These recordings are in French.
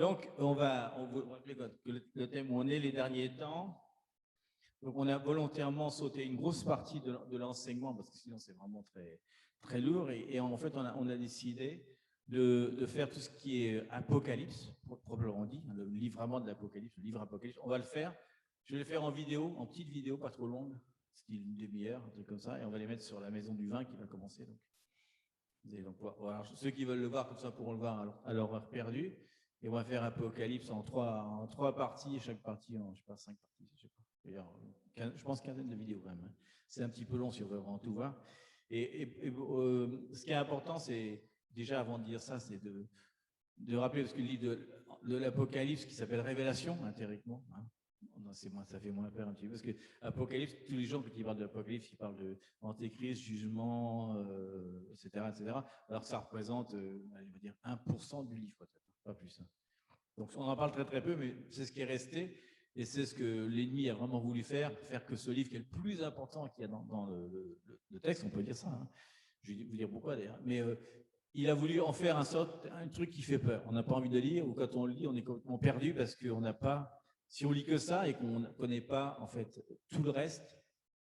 Donc, on vous rappeler que le thème où on est les derniers temps. Donc, on a volontairement sauté une grosse partie de l'enseignement parce que sinon, c'est vraiment très, très lourd. Et en fait, on a décidé de faire tout ce qui est Apocalypse, proprement dit, le livre vraiment de l'Apocalypse, le livre Apocalypse. On va le faire. Je vais le faire en vidéo, en petite vidéo, pas trop longue, style une demi-heure, un truc comme ça. Et on va les mettre sur la Maison du Vin qui va commencer. Donc voilà, ceux qui veulent le voir comme ça pourront le voir à leur heure perdue. Et on va faire Apocalypse en trois parties, et chaque partie en, je sais pas, 5 parties, je sais pas. D'ailleurs, je pense quinzaine de vidéos quand même. Hein. C'est un petit peu long si on veut vraiment tout voir. Ce qui est important, c'est déjà avant de dire ça, c'est de rappeler, parce que le livre de l'Apocalypse qui s'appelle Révélation, théoriquement, hein, ça fait moins peur un petit peu, parce que Apocalypse, tous les gens qui parlent de l'Apocalypse, ils parlent de Antéchrist, jugement, etc., etc. Alors que ça représente, on va dire, 1% du livre, pas plus. Hein. Donc on en parle très très peu, mais c'est ce qui est resté, et c'est ce que l'ennemi a vraiment voulu faire que ce livre qui est le plus important qu'il y a dans le texte, on peut dire ça. Hein. Je vais vous dire pourquoi d'ailleurs. Mais il a voulu en faire un truc qui fait peur. On n'a pas envie de lire, ou quand on le lit, on est complètement perdu parce qu'on n'a pas. Si on lit que ça et qu'on ne connaît pas en fait tout le reste,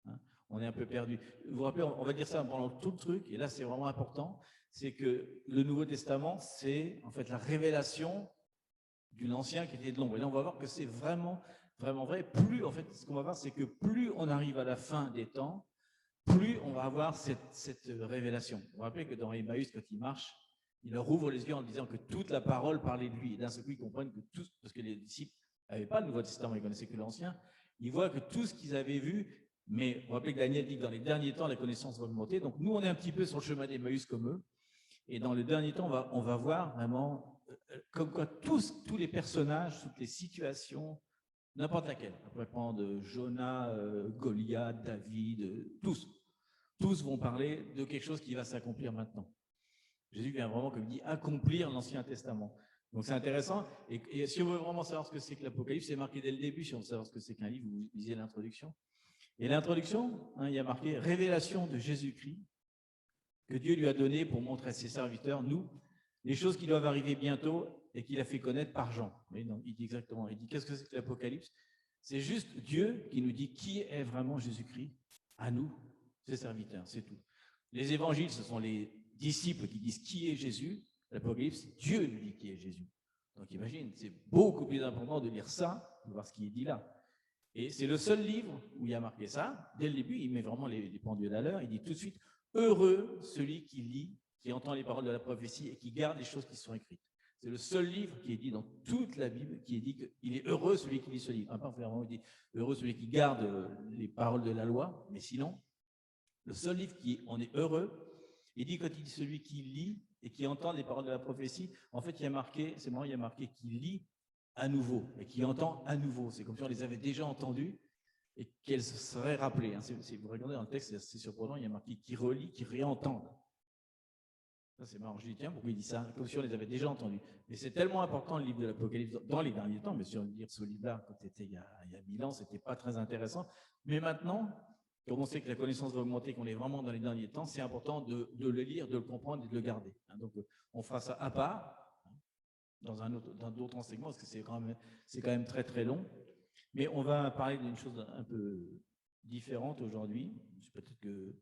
hein, on est un peu perdu. Vous vous rappelez, on va dire ça pendant tout le truc, et là c'est vraiment important, c'est que le Nouveau Testament, c'est en fait la révélation de l'Ancien qui était de l'ombre. Et là, on va voir que c'est vraiment, vraiment vrai. Plus, en fait, ce qu'on va voir, c'est que plus on arrive à la fin des temps, plus on va avoir cette révélation. Vous vous rappelez que dans Emmaüs, quand il marche, il leur ouvre les yeux en disant que toute la parole parlait de lui. Et d'un seul coup, ils comprennent que tout, parce que les disciples n'avaient pas le Nouveau Testament, ils connaissaient que l'Ancien, ils voient que tout ce qu'ils avaient vu, mais vous vous rappelez que Daniel dit que dans les derniers temps, la connaissance va augmenter. Donc nous, on est un petit peu sur le chemin d'Emmaüs comme eux. Et dans les derniers temps, on va voir vraiment comme quoi tous les personnages, toutes les situations, n'importe laquelle. On pourrait prendre Jonah, Goliath, David, tous vont parler de quelque chose qui va s'accomplir maintenant. Jésus vient vraiment, comme il dit, accomplir l'Ancien Testament. Donc c'est intéressant. Et si on veut vraiment savoir ce que c'est que l'Apocalypse, c'est marqué dès le début. Si on veut savoir ce que c'est qu'un livre, vous lisez l'introduction. Et l'introduction, il y a marqué révélation de Jésus-Christ que Dieu lui a donné pour montrer à ses serviteurs, nous, les choses qui doivent arriver bientôt et qu'il a fait connaître par Jean. Mais non, il dit exactement, il dit qu'est-ce que c'est que l'Apocalypse? C'est juste Dieu qui nous dit qui est vraiment Jésus-Christ à nous, ses serviteurs, c'est tout. Les évangiles, ce sont les disciples qui disent qui est Jésus. L'Apocalypse, Dieu nous dit qui est Jésus. Donc imagine, c'est beaucoup plus important de lire ça, de voir ce qui est dit là. Et c'est le seul livre où il y a marqué ça. Dès le début, il met vraiment les pendules à l'heure. Il dit tout de suite, heureux celui qui lit, qui entend les paroles de la prophétie et qui garde les choses qui sont écrites. C'est le seul livre qui est dit dans toute la Bible qui est dit qu'il est heureux celui qui lit ce livre. Pas vraiment, il dit heureux celui qui garde les paroles de la loi, mais sinon, le seul livre qui en est heureux, il dit quand il dit celui qui lit et qui entend les paroles de la prophétie, en fait, il y a marqué, c'est marrant, il y a marqué qui lit à nouveau et qui entend à nouveau. C'est comme si on les avait déjà entendues et qu'elles se seraient rappelées. Hein. Si vous regardez dans le texte, c'est surprenant, il y a marqué qui relit, qui réentendent. Ça, c'est marrant. Je dis, tiens, pourquoi il dit ça? Comme si on les avait déjà entendus. Mais c'est tellement important, le livre de l'Apocalypse, dans les derniers temps, mais si on veut dire ce livre-là, quand c'était il y a 1000 ans, c'était pas très intéressant. Mais maintenant, comme on sait que la connaissance va augmenter, qu'on est vraiment dans les derniers temps, c'est important de le lire, de le comprendre et de le garder. Donc, on fera ça à part, dans d'autres enseignements, parce que c'est quand même très, très long. Mais on va parler d'une chose un peu différente aujourd'hui. Peut-être que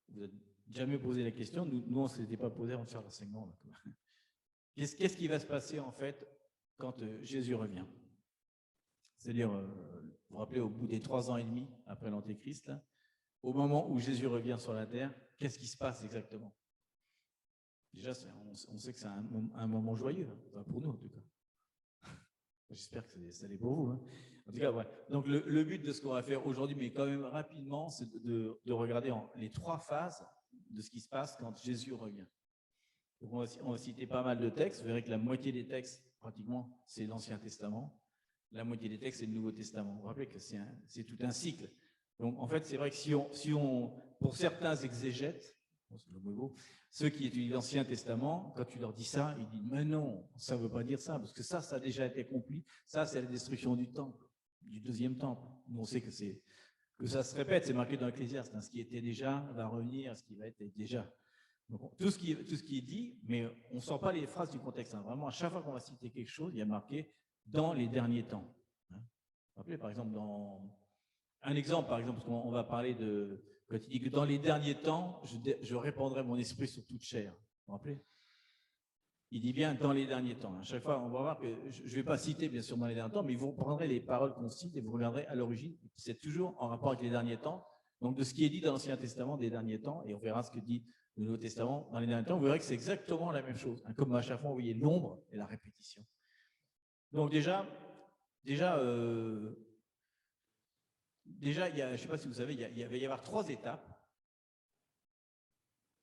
vous n'avez jamais posé la question. Nous on ne s'était pas posé avant de faire l'enseignement. Qu'est-ce qui va se passer, en fait, quand Jésus revient? C'est-à-dire, vous vous rappelez, au bout des 3 ans et demi après l'Antéchrist, là, au moment où Jésus revient sur la terre, qu'est-ce qui se passe exactement? Déjà, on sait que c'est un moment joyeux, hein, pour nous en tout cas. J'espère que ça l'est pour vous. Hein. En tout cas, ouais. Donc le but de ce qu'on va faire aujourd'hui, mais quand même rapidement, c'est de regarder les 3 phases de ce qui se passe quand Jésus revient. Donc on va citer pas mal de textes. Vous verrez que la moitié des textes, pratiquement, c'est l'Ancien Testament. La moitié des textes, c'est le Nouveau Testament. Vous vous rappelez que c'est tout un cycle. Donc en fait, c'est vrai que si on pour certains exégètes, c'est le mot beau, ceux qui étudient l'Ancien Testament, quand tu leur dis ça, ils disent « Mais non, ça ne veut pas dire ça, parce que ça a déjà été accompli. Ça, c'est la destruction du temple, du 2e temple. » Nous, on sait que ça se répète, c'est marqué dans l'Ecclésiaste. Hein, ce qui était déjà va revenir, ce qui va être déjà. Donc, tout ce qui est dit, mais on ne sort pas les phrases du contexte. Hein. Vraiment, à chaque fois qu'on va citer quelque chose, il y a marqué « dans les derniers temps ». Hein. Vous vous rappelez, par exemple, un exemple, par exemple, parce qu'on va parler de… Quand il dit que dans les derniers temps, je répandrai mon esprit sur toute chair. Vous vous rappelez? Il dit bien dans les derniers temps. À chaque fois, on va voir que je ne vais pas citer, bien sûr, dans les derniers temps, mais vous prendrez les paroles qu'on cite et vous regarderez à l'origine. C'est toujours en rapport avec les derniers temps. Donc, de ce qui est dit dans l'Ancien Testament des derniers temps, et on verra ce que dit le Nouveau Testament dans les derniers temps, vous verrez que c'est exactement la même chose. Comme à chaque fois, vous voyez l'ombre et la répétition. Donc, déjà, il y a, je ne sais pas si vous savez, il va y avoir 3 étapes.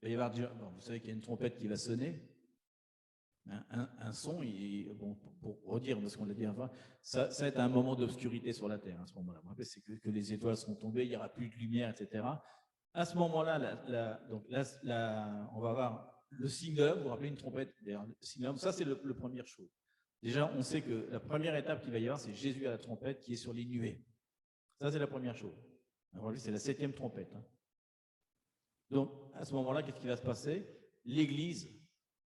Il va y avoir déjà, bon, vous savez qu'il y a une trompette qui va sonner. Un son, bon, pour redire de ce qu'on a dit avant, ça va être un moment d'obscurité sur la Terre à ce moment-là. C'est que les étoiles seront tombées, il n'y aura plus de lumière, etc. À ce moment-là, on va avoir le signum, vous vous rappelez une trompette, le signum, ça c'est la première chose. Déjà, on sait que la première étape qu'il va y avoir, c'est Jésus à la trompette qui est sur les nuées. Ça c'est la première chose. C'est la 7e trompette. Hein. Donc, à ce moment-là, qu'est-ce qui va se passer? L'Église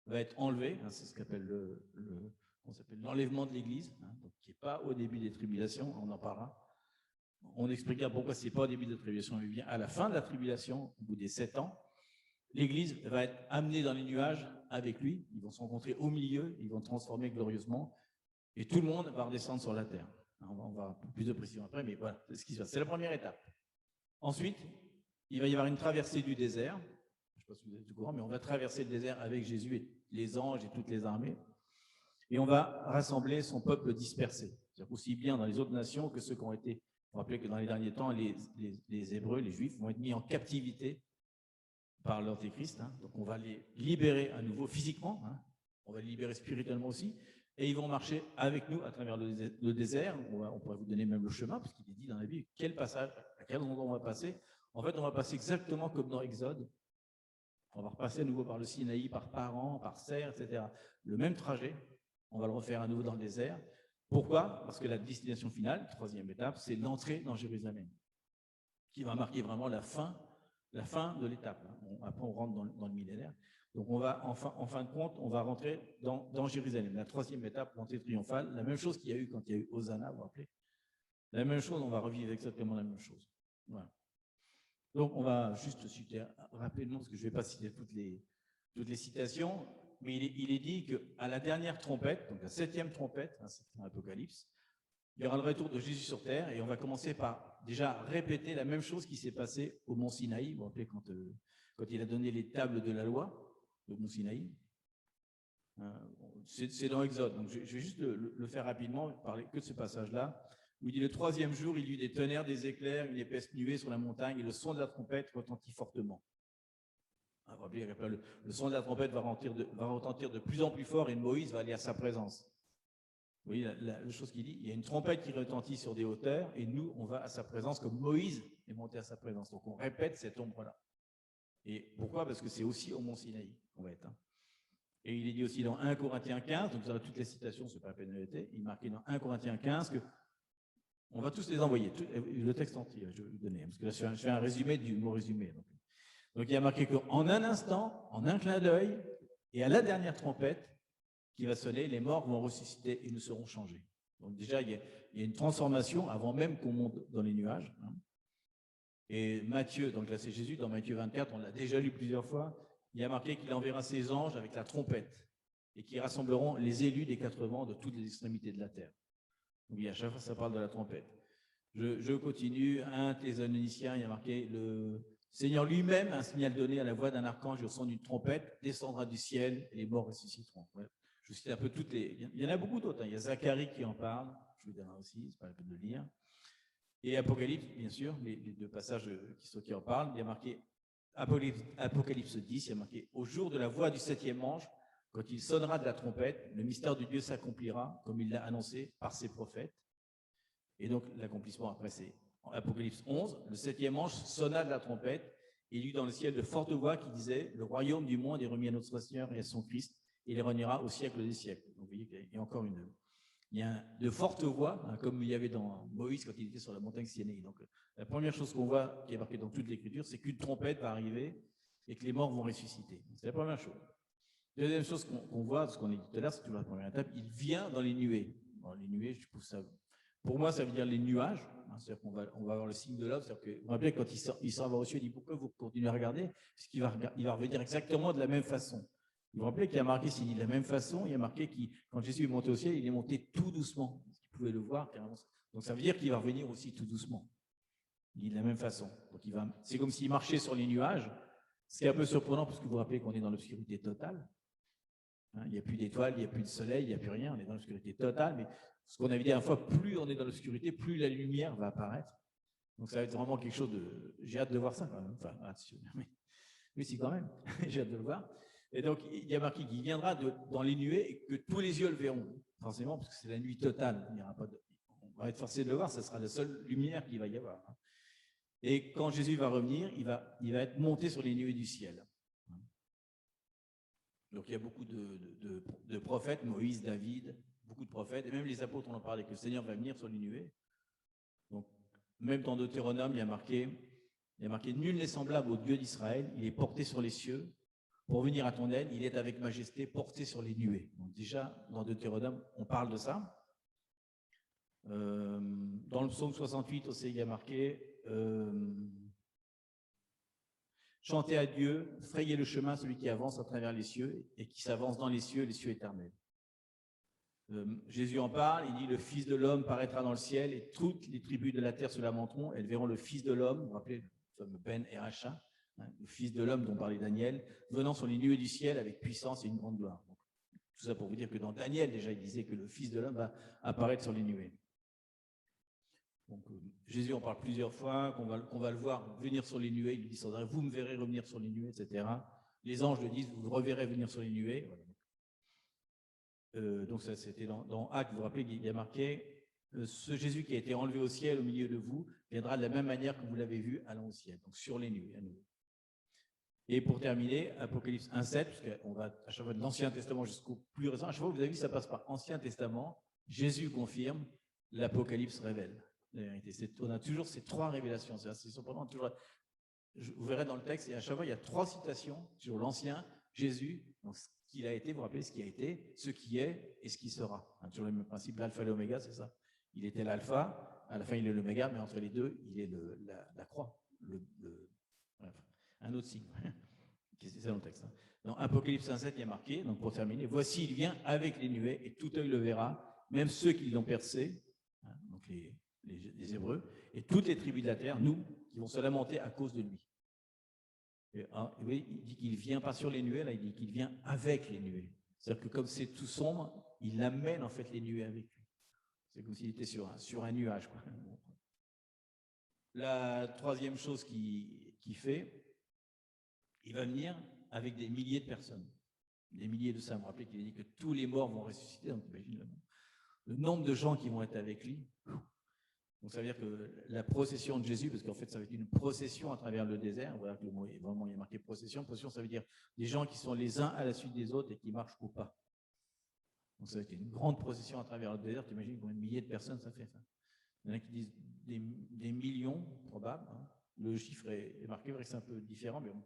va être enlevée, hein, c'est ce qu'on appelle l'enlèvement de l'Église, hein, qui n'est pas au début des tribulations, on en parlera. On expliquera pourquoi ce n'est pas au début de la tribulation, mais bien à la fin de la tribulation, au bout des 7 ans, l'Église va être amenée dans les nuages avec lui, ils vont se rencontrer au milieu, ils vont transformer glorieusement, et tout le monde va redescendre sur la terre. On va avoir plus de précision après, mais voilà, c'est ce qui se passe. C'est la première étape. Ensuite, il va y avoir une traversée du désert. Je ne sais pas si vous êtes au courant, mais on va traverser le désert avec Jésus et les anges et toutes les armées. Et on va rassembler son peuple dispersé. C'est-à-dire aussi bien dans les autres nations que ceux qui ont été… Vous vous rappelez que dans les derniers temps, les Hébreux, les Juifs, vont être mis en captivité par l'Antéchrist. Hein. Donc on va les libérer à nouveau physiquement. Hein. On va les libérer spirituellement aussi. Et ils vont marcher avec nous à travers le désert. On pourrait vous donner même le chemin, parce qu'il est dit dans la Bible quel passage, à quel endroit on va passer. En fait, on va passer exactement comme dans Exode. On va repasser à nouveau par le Sinaï, par Paran, par Ser, etc. Le même trajet, on va le refaire à nouveau dans le désert. Pourquoi? Parce que la destination finale, 3e étape, c'est l'entrée dans Jérusalem, qui va marquer vraiment la fin de l'étape. Après, on rentre dans le millénaire. Donc, on va, en fin de compte, on va rentrer dans Jérusalem. La 3e étape, l'entrée triomphale, la même chose qu'il y a eu quand il y a eu Hosanna, vous vous rappelez? La même chose, on va revivre exactement la même chose. Voilà. Donc, on va juste citer rapidement, parce que je ne vais pas citer toutes les citations, mais il est dit qu'à la dernière trompette, donc la 7e trompette, hein, c'est dans l'Apocalypse, il y aura le retour de Jésus sur terre, et on va commencer par déjà répéter la même chose qui s'est passée au mont Sinaï. Vous vous rappelez quand il a donné les tables de la loi, au mont Sinaï. C'est dans Exode, donc je vais juste le faire rapidement, parler que de ce passage-là. Où il dit le 3e jour, il y eut des tonnerres, des éclairs, une épaisse nuée sur la montagne, et le son de la trompette retentit fortement. Le son de la trompette va retentir de plus en plus fort, et Moïse va aller à sa présence. Vous voyez la chose qu'il dit, il y a une trompette qui retentit sur des hauteurs, et nous, on va à sa présence comme Moïse est monté à sa présence. Donc on répète cette ombre-là. Et pourquoi? Parce que c'est aussi au mont Sinaï qu'on va être. Hein. Et il est dit aussi dans 1 Corinthiens 15, donc vous avez toutes les citations, ce n'est pas la peine de noter, il est marqué dans 1 Corinthiens 15 que on va tous les envoyer, le texte entier, je vais vous donner, parce que là, je fais un résumé du mot résumé. Donc, il y a marqué qu'en un instant, en un clin d'œil, et à la dernière trompette qui va sonner, les morts vont ressusciter et nous serons changés. Donc, déjà, il y a une transformation avant même qu'on monte dans les nuages. Hein. Et Matthieu, donc là, c'est Jésus, dans Matthieu 24, on l'a déjà lu plusieurs fois, il y a marqué qu'il enverra ses anges avec la trompette et qui rassembleront les élus des 4 vents de toutes les extrémités de la terre. Oui, à chaque fois, ça parle de la trompette. Je continue. 1 Thessaloniciens, il y a marqué le Seigneur lui-même, un signal donné à la voix d'un archange et au son d'une trompette, descendra du ciel et les morts ressusciteront. Ouais. Je vous cite un peu toutes les. Il y en a beaucoup d'autres. Hein. Il y a Zacharie qui en parle. Je vous donnerai aussi, c'est pas la peine de le lire. Et Apocalypse, bien sûr, les 2 passages qui en parlent. Il y a marqué Apocalypse 10, il y a marqué au jour de la voix du 7e ange. Quand il sonnera de la trompette, le mystère de Dieu s'accomplira, comme il l'a annoncé par ses prophètes. Et donc, l'accomplissement, après, c'est en Apocalypse 11. Le 7e ange sonna de la trompette, et il y eut dans le ciel de fortes voix qui disaient « Le royaume du monde est remis à notre Seigneur et à son Christ, et il régnera au siècle des siècles. » Donc, vous voyez qu'il y a encore il y a de fortes voix, hein, comme il y avait dans Moïse quand il était sur la montagne Sinaï. Donc, la première chose qu'on voit, qui est marquée dans toute l'Écriture, c'est qu'une trompette va arriver, et que les morts vont ressusciter. C'est la première chose. Deuxième chose qu'on voit, ce qu'on a dit tout à l'heure, c'est toujours la première étape, il vient dans les nuées. Bon, les nuées, je trouve ça... Pour moi, ça veut dire les nuages. C'est-à-dire qu'on va avoir le signe de l'homme. C'est-à-dire que, vous vous rappelez, quand il s'en va au ciel, il dit pourquoi vous continuez à regarder? Parce qu'il va revenir exactement de la même façon. Vous vous rappelez qu'il y a marqué, s'il dit de la même façon, il y a marqué que quand Jésus est monté au ciel, il est monté tout doucement. Vous pouvez le voir. Donc ça veut dire qu'il va revenir aussi tout doucement. Il dit de la même façon. Donc c'est comme s'il marchait sur les nuages. C'est un peu surprenant parce que vous vous rappelez qu'on est dans l'obscurité totale. Il n'y a plus d'étoiles, il n'y a plus de soleil, il n'y a plus rien. On est dans l'obscurité totale. Mais ce qu'on avait dit à la fois, plus on est dans l'obscurité, plus la lumière va apparaître. Donc ça va être vraiment quelque chose de... J'ai hâte de voir ça quand même. Enfin, oui, si quand même. J'ai hâte de le voir. Et donc, il y a marqué qu'il viendra dans les nuées et que tous les yeux le verront. Forcément, parce que c'est la nuit totale. Il n'y aura pas on va être forcé de le voir, ce sera la seule lumière qu'il va y avoir. Et quand Jésus va revenir, il va être monté sur les nuées du ciel. Donc, il y a beaucoup de prophètes, Moïse, David, beaucoup de prophètes, et même les apôtres, on en parlait, que le Seigneur va venir sur les nuées. Donc, même dans Deutéronome, il y a marqué, nul n'est semblable au Dieu d'Israël, il est porté sur les cieux. Pour venir à ton aide, il est avec majesté porté sur les nuées. Donc déjà, dans Deutéronome, on parle de ça. Dans le psaume 68 aussi, il y a marqué chantez à Dieu, frayez le chemin, celui qui avance à travers les cieux et qui s'avance dans les cieux éternels. Jésus en parle, il dit le Fils de l'homme paraîtra dans le ciel et toutes les tribus de la terre se lamenteront, elles verront le Fils de l'homme, vous vous rappelez, le fameux Ben Eracha, le Fils de l'homme dont parlait Daniel, venant sur les nuées du ciel avec puissance et une grande gloire. Donc, tout ça pour vous dire que dans Daniel, déjà, il disait que le Fils de l'homme va apparaître sur les nuées. Donc, Jésus en parle plusieurs fois, qu'on va le voir venir sur les nuées. Il dit sans arrêt, vous me verrez revenir sur les nuées, etc. Les anges le disent, vous le reverrez venir sur les nuées. Voilà. Donc, ça, c'était dans Actes, vous vous rappelez, il y a marqué ce Jésus qui a été enlevé au ciel au milieu de vous viendra de la même manière que vous l'avez vu allant au ciel, donc sur les nuées à nouveau. Et pour terminer, Apocalypse 1,7, parce qu'on va à chaque fois de l'Ancien Testament jusqu'au plus récent, à chaque fois, vous avez vu, ça passe par Ancien Testament, Jésus confirme, l'Apocalypse révèle la vérité. On a toujours ces trois révélations, c'est assez surprenant. Vous verrez dans le texte, et à chaque fois, il y a trois citations sur l'Ancien, Jésus, donc ce qu'il a été, vous vous rappelez ce qui a été, ce qui est et ce qui sera. Toujours le même principe, l'alpha et l'oméga, c'est ça. Il était l'alpha, à la fin il est l'oméga, mais entre les deux, il est la croix, bref, un autre signe. C'est ça dans le texte. Dans Apocalypse 1,7, il y a marqué, donc pour terminer, voici, il vient avec les nuées, et tout œil le verra, même ceux qui l'ont percé, donc les Hébreux, et toutes les tribus de la terre, nous, qui vont se lamenter à cause de lui. Et, oui, il dit qu'il vient pas sur les nuées, là, il dit qu'il vient avec les nuées. C'est-à-dire que comme c'est tout sombre, il amène en fait les nuées avec lui. C'est comme s'il était sur un nuage, quoi. La troisième chose qu'il fait, il va venir avec des milliers de personnes, des milliers de saints. Vous vous rappelez qu'il a dit que tous les morts vont ressusciter, donc imagine le nombre de gens qui vont être avec lui. Donc ça veut dire que la procession de Jésus, parce qu'en fait ça va être une procession à travers le désert, voilà que le mot est vraiment, il y a marqué procession. Procession, ça veut dire des gens qui sont les uns à la suite des autres et qui marchent au pas. Donc ça va être une grande procession à travers le désert. Tu imagines combien de milliers de personnes ça fait ça. Il y en a qui disent des millions, probable. Hein. Le chiffre est marqué, vrai que c'est un peu différent, mais bon.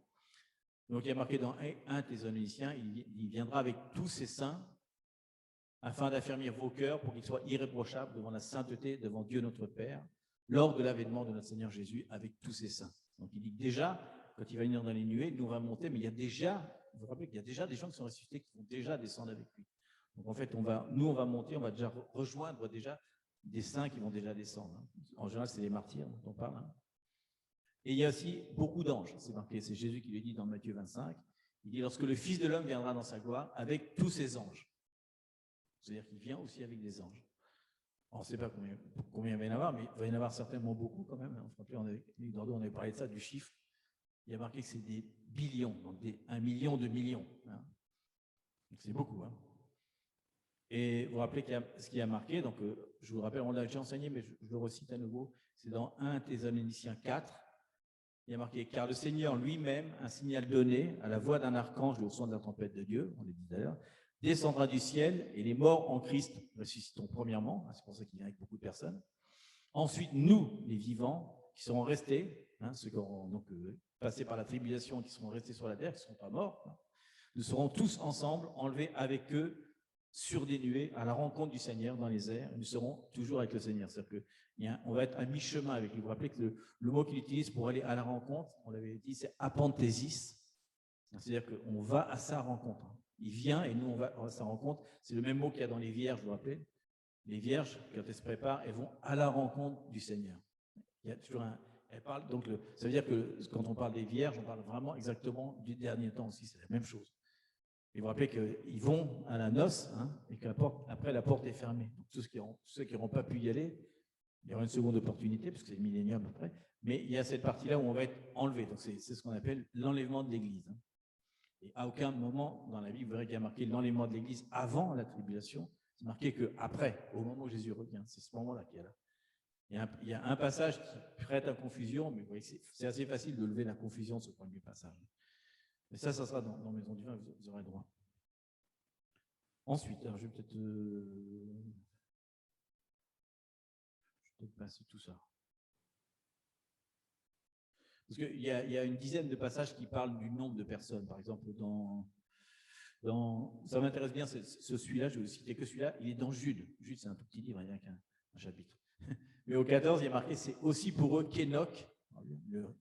Donc il y a marqué dans 1 Thessaloniciens, il viendra avec tous ses saints afin d'affermir vos cœurs pour qu'ils soient irréprochables devant la sainteté, devant Dieu notre Père, lors de l'avènement de notre Seigneur Jésus avec tous ses saints. Donc il dit que déjà, quand il va venir dans les nuées, nous va monter, mais il y a déjà, vous vous rappelez qu'il y a déjà des gens qui sont ressuscités qui vont déjà descendre avec lui. Donc en fait, on va monter, on va déjà rejoindre déjà des saints qui vont déjà descendre. Hein. En général, c'est les martyrs dont on parle. Hein. Et il y a aussi beaucoup d'anges. C'est marqué, c'est Jésus qui le dit dans Matthieu 25. Il dit, lorsque le Fils de l'homme viendra dans sa gloire avec tous ses anges. C'est-à-dire qu'il vient aussi avec des anges. On ne sait pas combien il va y en avoir, mais il va y en avoir certainement beaucoup quand même. On avait parlé de ça, du chiffre. Il y a marqué que c'est des billions, donc 1 million de millions. Hein. C'est beaucoup. Hein. Et vous vous rappelez ce qui a marqué, donc je vous rappelle, on l'a déjà enseigné, mais je le recite à nouveau, c'est dans 1 Thessaloniciens 4, il y a marqué « Car le Seigneur lui-même, un signal donné à la voix d'un archange au son de la trompette de Dieu, on l'a dit d'ailleurs, descendra du ciel et les morts en Christ ressusciteront premièrement, c'est pour ça qu'il vient avec beaucoup de personnes. Ensuite, nous, les vivants, qui serons restés, ceux qui auront donc passés par la tribulation, qui seront restés sur la terre, qui ne seront pas morts, nous serons tous ensemble enlevés avec eux sur des nuées à la rencontre du Seigneur dans les airs. Nous serons toujours avec le Seigneur. C'est-à-dire qu'on va être à mi-chemin avec lui. Vous vous rappelez que le mot qu'il utilise pour aller à la rencontre, on l'avait dit, c'est apanthésis. C'est-à-dire qu'on va à sa rencontre. Il vient et nous, on va à sa rencontre. C'est le même mot qu'il y a dans les vierges, vous vous rappelez? Les vierges, quand elles se préparent, elles vont à la rencontre du Seigneur. Il y a toujours elles parlent, donc ça veut dire que quand on parle des vierges, on parle vraiment exactement du dernier temps aussi. C'est la même chose. Et vous vous rappelez qu'ils vont à la noce, et qu'après la porte est fermée. Donc, ceux qui n'auront pas pu y aller, il y aura une seconde opportunité, parce que c'est le millénium après. Mais il y a cette partie-là où on va être enlevé. Donc c'est ce qu'on appelle l'enlèvement de l'Église. Et à aucun moment dans la Bible, vous verrez qu'il y a marqué l'enlèvement de l'Église avant la tribulation. C'est marqué qu'après, au moment où Jésus revient, c'est ce moment-là qu'il y a là. Il y a un passage qui prête à confusion, mais vous voyez, c'est assez facile de lever la confusion de ce premier passage. Mais ça sera dans Maison du Vin, vous aurez le droit. Ensuite, alors je vais peut-être passer tout ça. Parce qu'il y a une dizaine de passages qui parlent du nombre de personnes. Par exemple, ça m'intéresse bien, celui-là, je vais vous citer que celui-là, il est dans Jude. Jude, c'est un tout petit livre, il n'y a qu'un chapitre. Mais au 14, il est marqué, c'est aussi pour eux qu'Enoch, le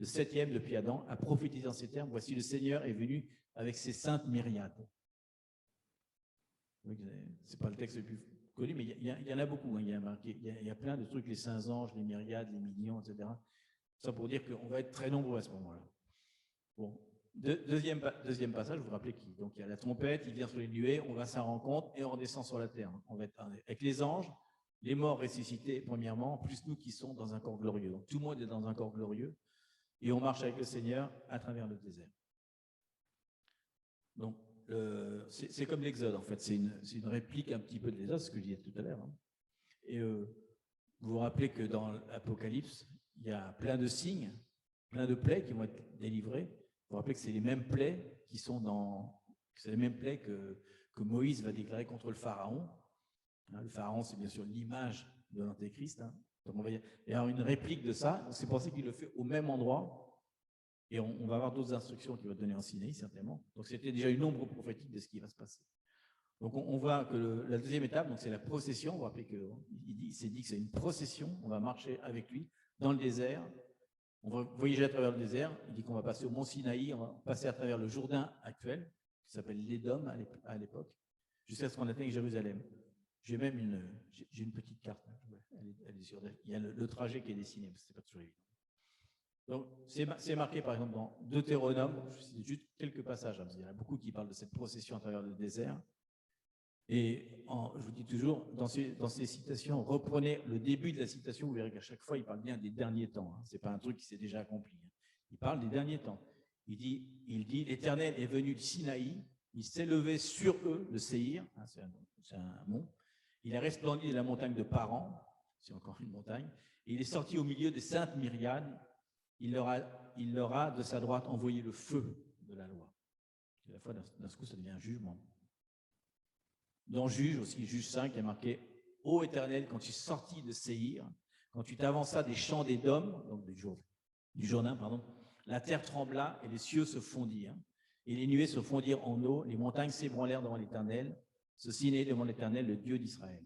7e depuis Adam, a prophétisé en ces termes, voici le Seigneur est venu avec ses saintes myriades. C'est pas le texte le plus connu, mais il y en a beaucoup. Il y a plein de trucs, les saints anges, les myriades, les millions, etc. Ça pour dire qu'on va être très nombreux à ce moment-là. Bon, deuxième passage, vous vous rappelez qui? Donc il y a la trompette, il vient sur les nuées, on va à sa rencontre et on redescend sur la terre. On va être avec les anges, les morts ressuscités premièrement, plus nous qui sommes dans un corps glorieux. Donc tout le monde est dans un corps glorieux et on marche avec le Seigneur à travers le désert. Donc c'est comme l'Exode en fait, c'est une réplique un petit peu de l'Exode, ce que je disais tout à l'heure. Et vous vous rappelez que dans l'Apocalypse, il y a plein de signes, plein de plaies qui vont être délivrées. Vous vous rappelez que c'est les mêmes plaies c'est les mêmes plaies que Moïse va déclarer contre le Pharaon. Le Pharaon, c'est bien sûr l'image de l'Antéchrist. Donc on va y avoir une réplique de ça. C'est pour ça qu'il le fait au même endroit. Et on va avoir d'autres instructions qu'il va donner en Sinaï, certainement. Donc c'était déjà une ombre prophétique de ce qui va se passer. Donc on voit que la deuxième étape, donc c'est la procession. Vous vous rappelez qu'il s'est dit que c'est une procession. On va marcher avec lui dans le désert. On va voyager à travers le désert. Il dit qu'on va passer au mont Sinaï, on va passer à travers le Jourdain actuel, qui s'appelle l'Édom à l'époque, jusqu'à ce qu'on atteigne Jérusalem. J'ai même une petite carte. Elle est sur, il y a le trajet qui est dessiné, mais ce n'est pas toujours évident. Donc, c'est marqué, par exemple, dans Deutéronome. C'est juste quelques passages. Il y en a beaucoup qui parlent de cette procession à travers le désert. Et je vous dis toujours, dans ces citations, reprenez le début de la citation, vous verrez qu'à chaque fois, il parle bien des derniers temps. Ce n'est pas un truc qui s'est déjà accompli. Il parle des derniers temps. Il dit, l'Éternel est venu du Sinaï, il s'est levé sur eux, le Séhir, c'est un mont. Il a resplendi de la montagne de Paran, c'est encore une montagne. Et il est sorti au milieu des saintes myriades. Il leur a de sa droite envoyé le feu de la loi. Et à la fois, d'un coup, ça devient un jugement. Dans Juge aussi, Juge 5, il y a marqué « Ô Éternel, quand tu sortis de Séhir, quand tu t'avanças des champs d'Édom, donc du Jourdain, la terre trembla et les cieux se fondirent, et les nuées se fondirent en eau, les montagnes s'ébranlèrent devant l'Éternel, ceci n'est devant l'Éternel, le Dieu d'Israël. »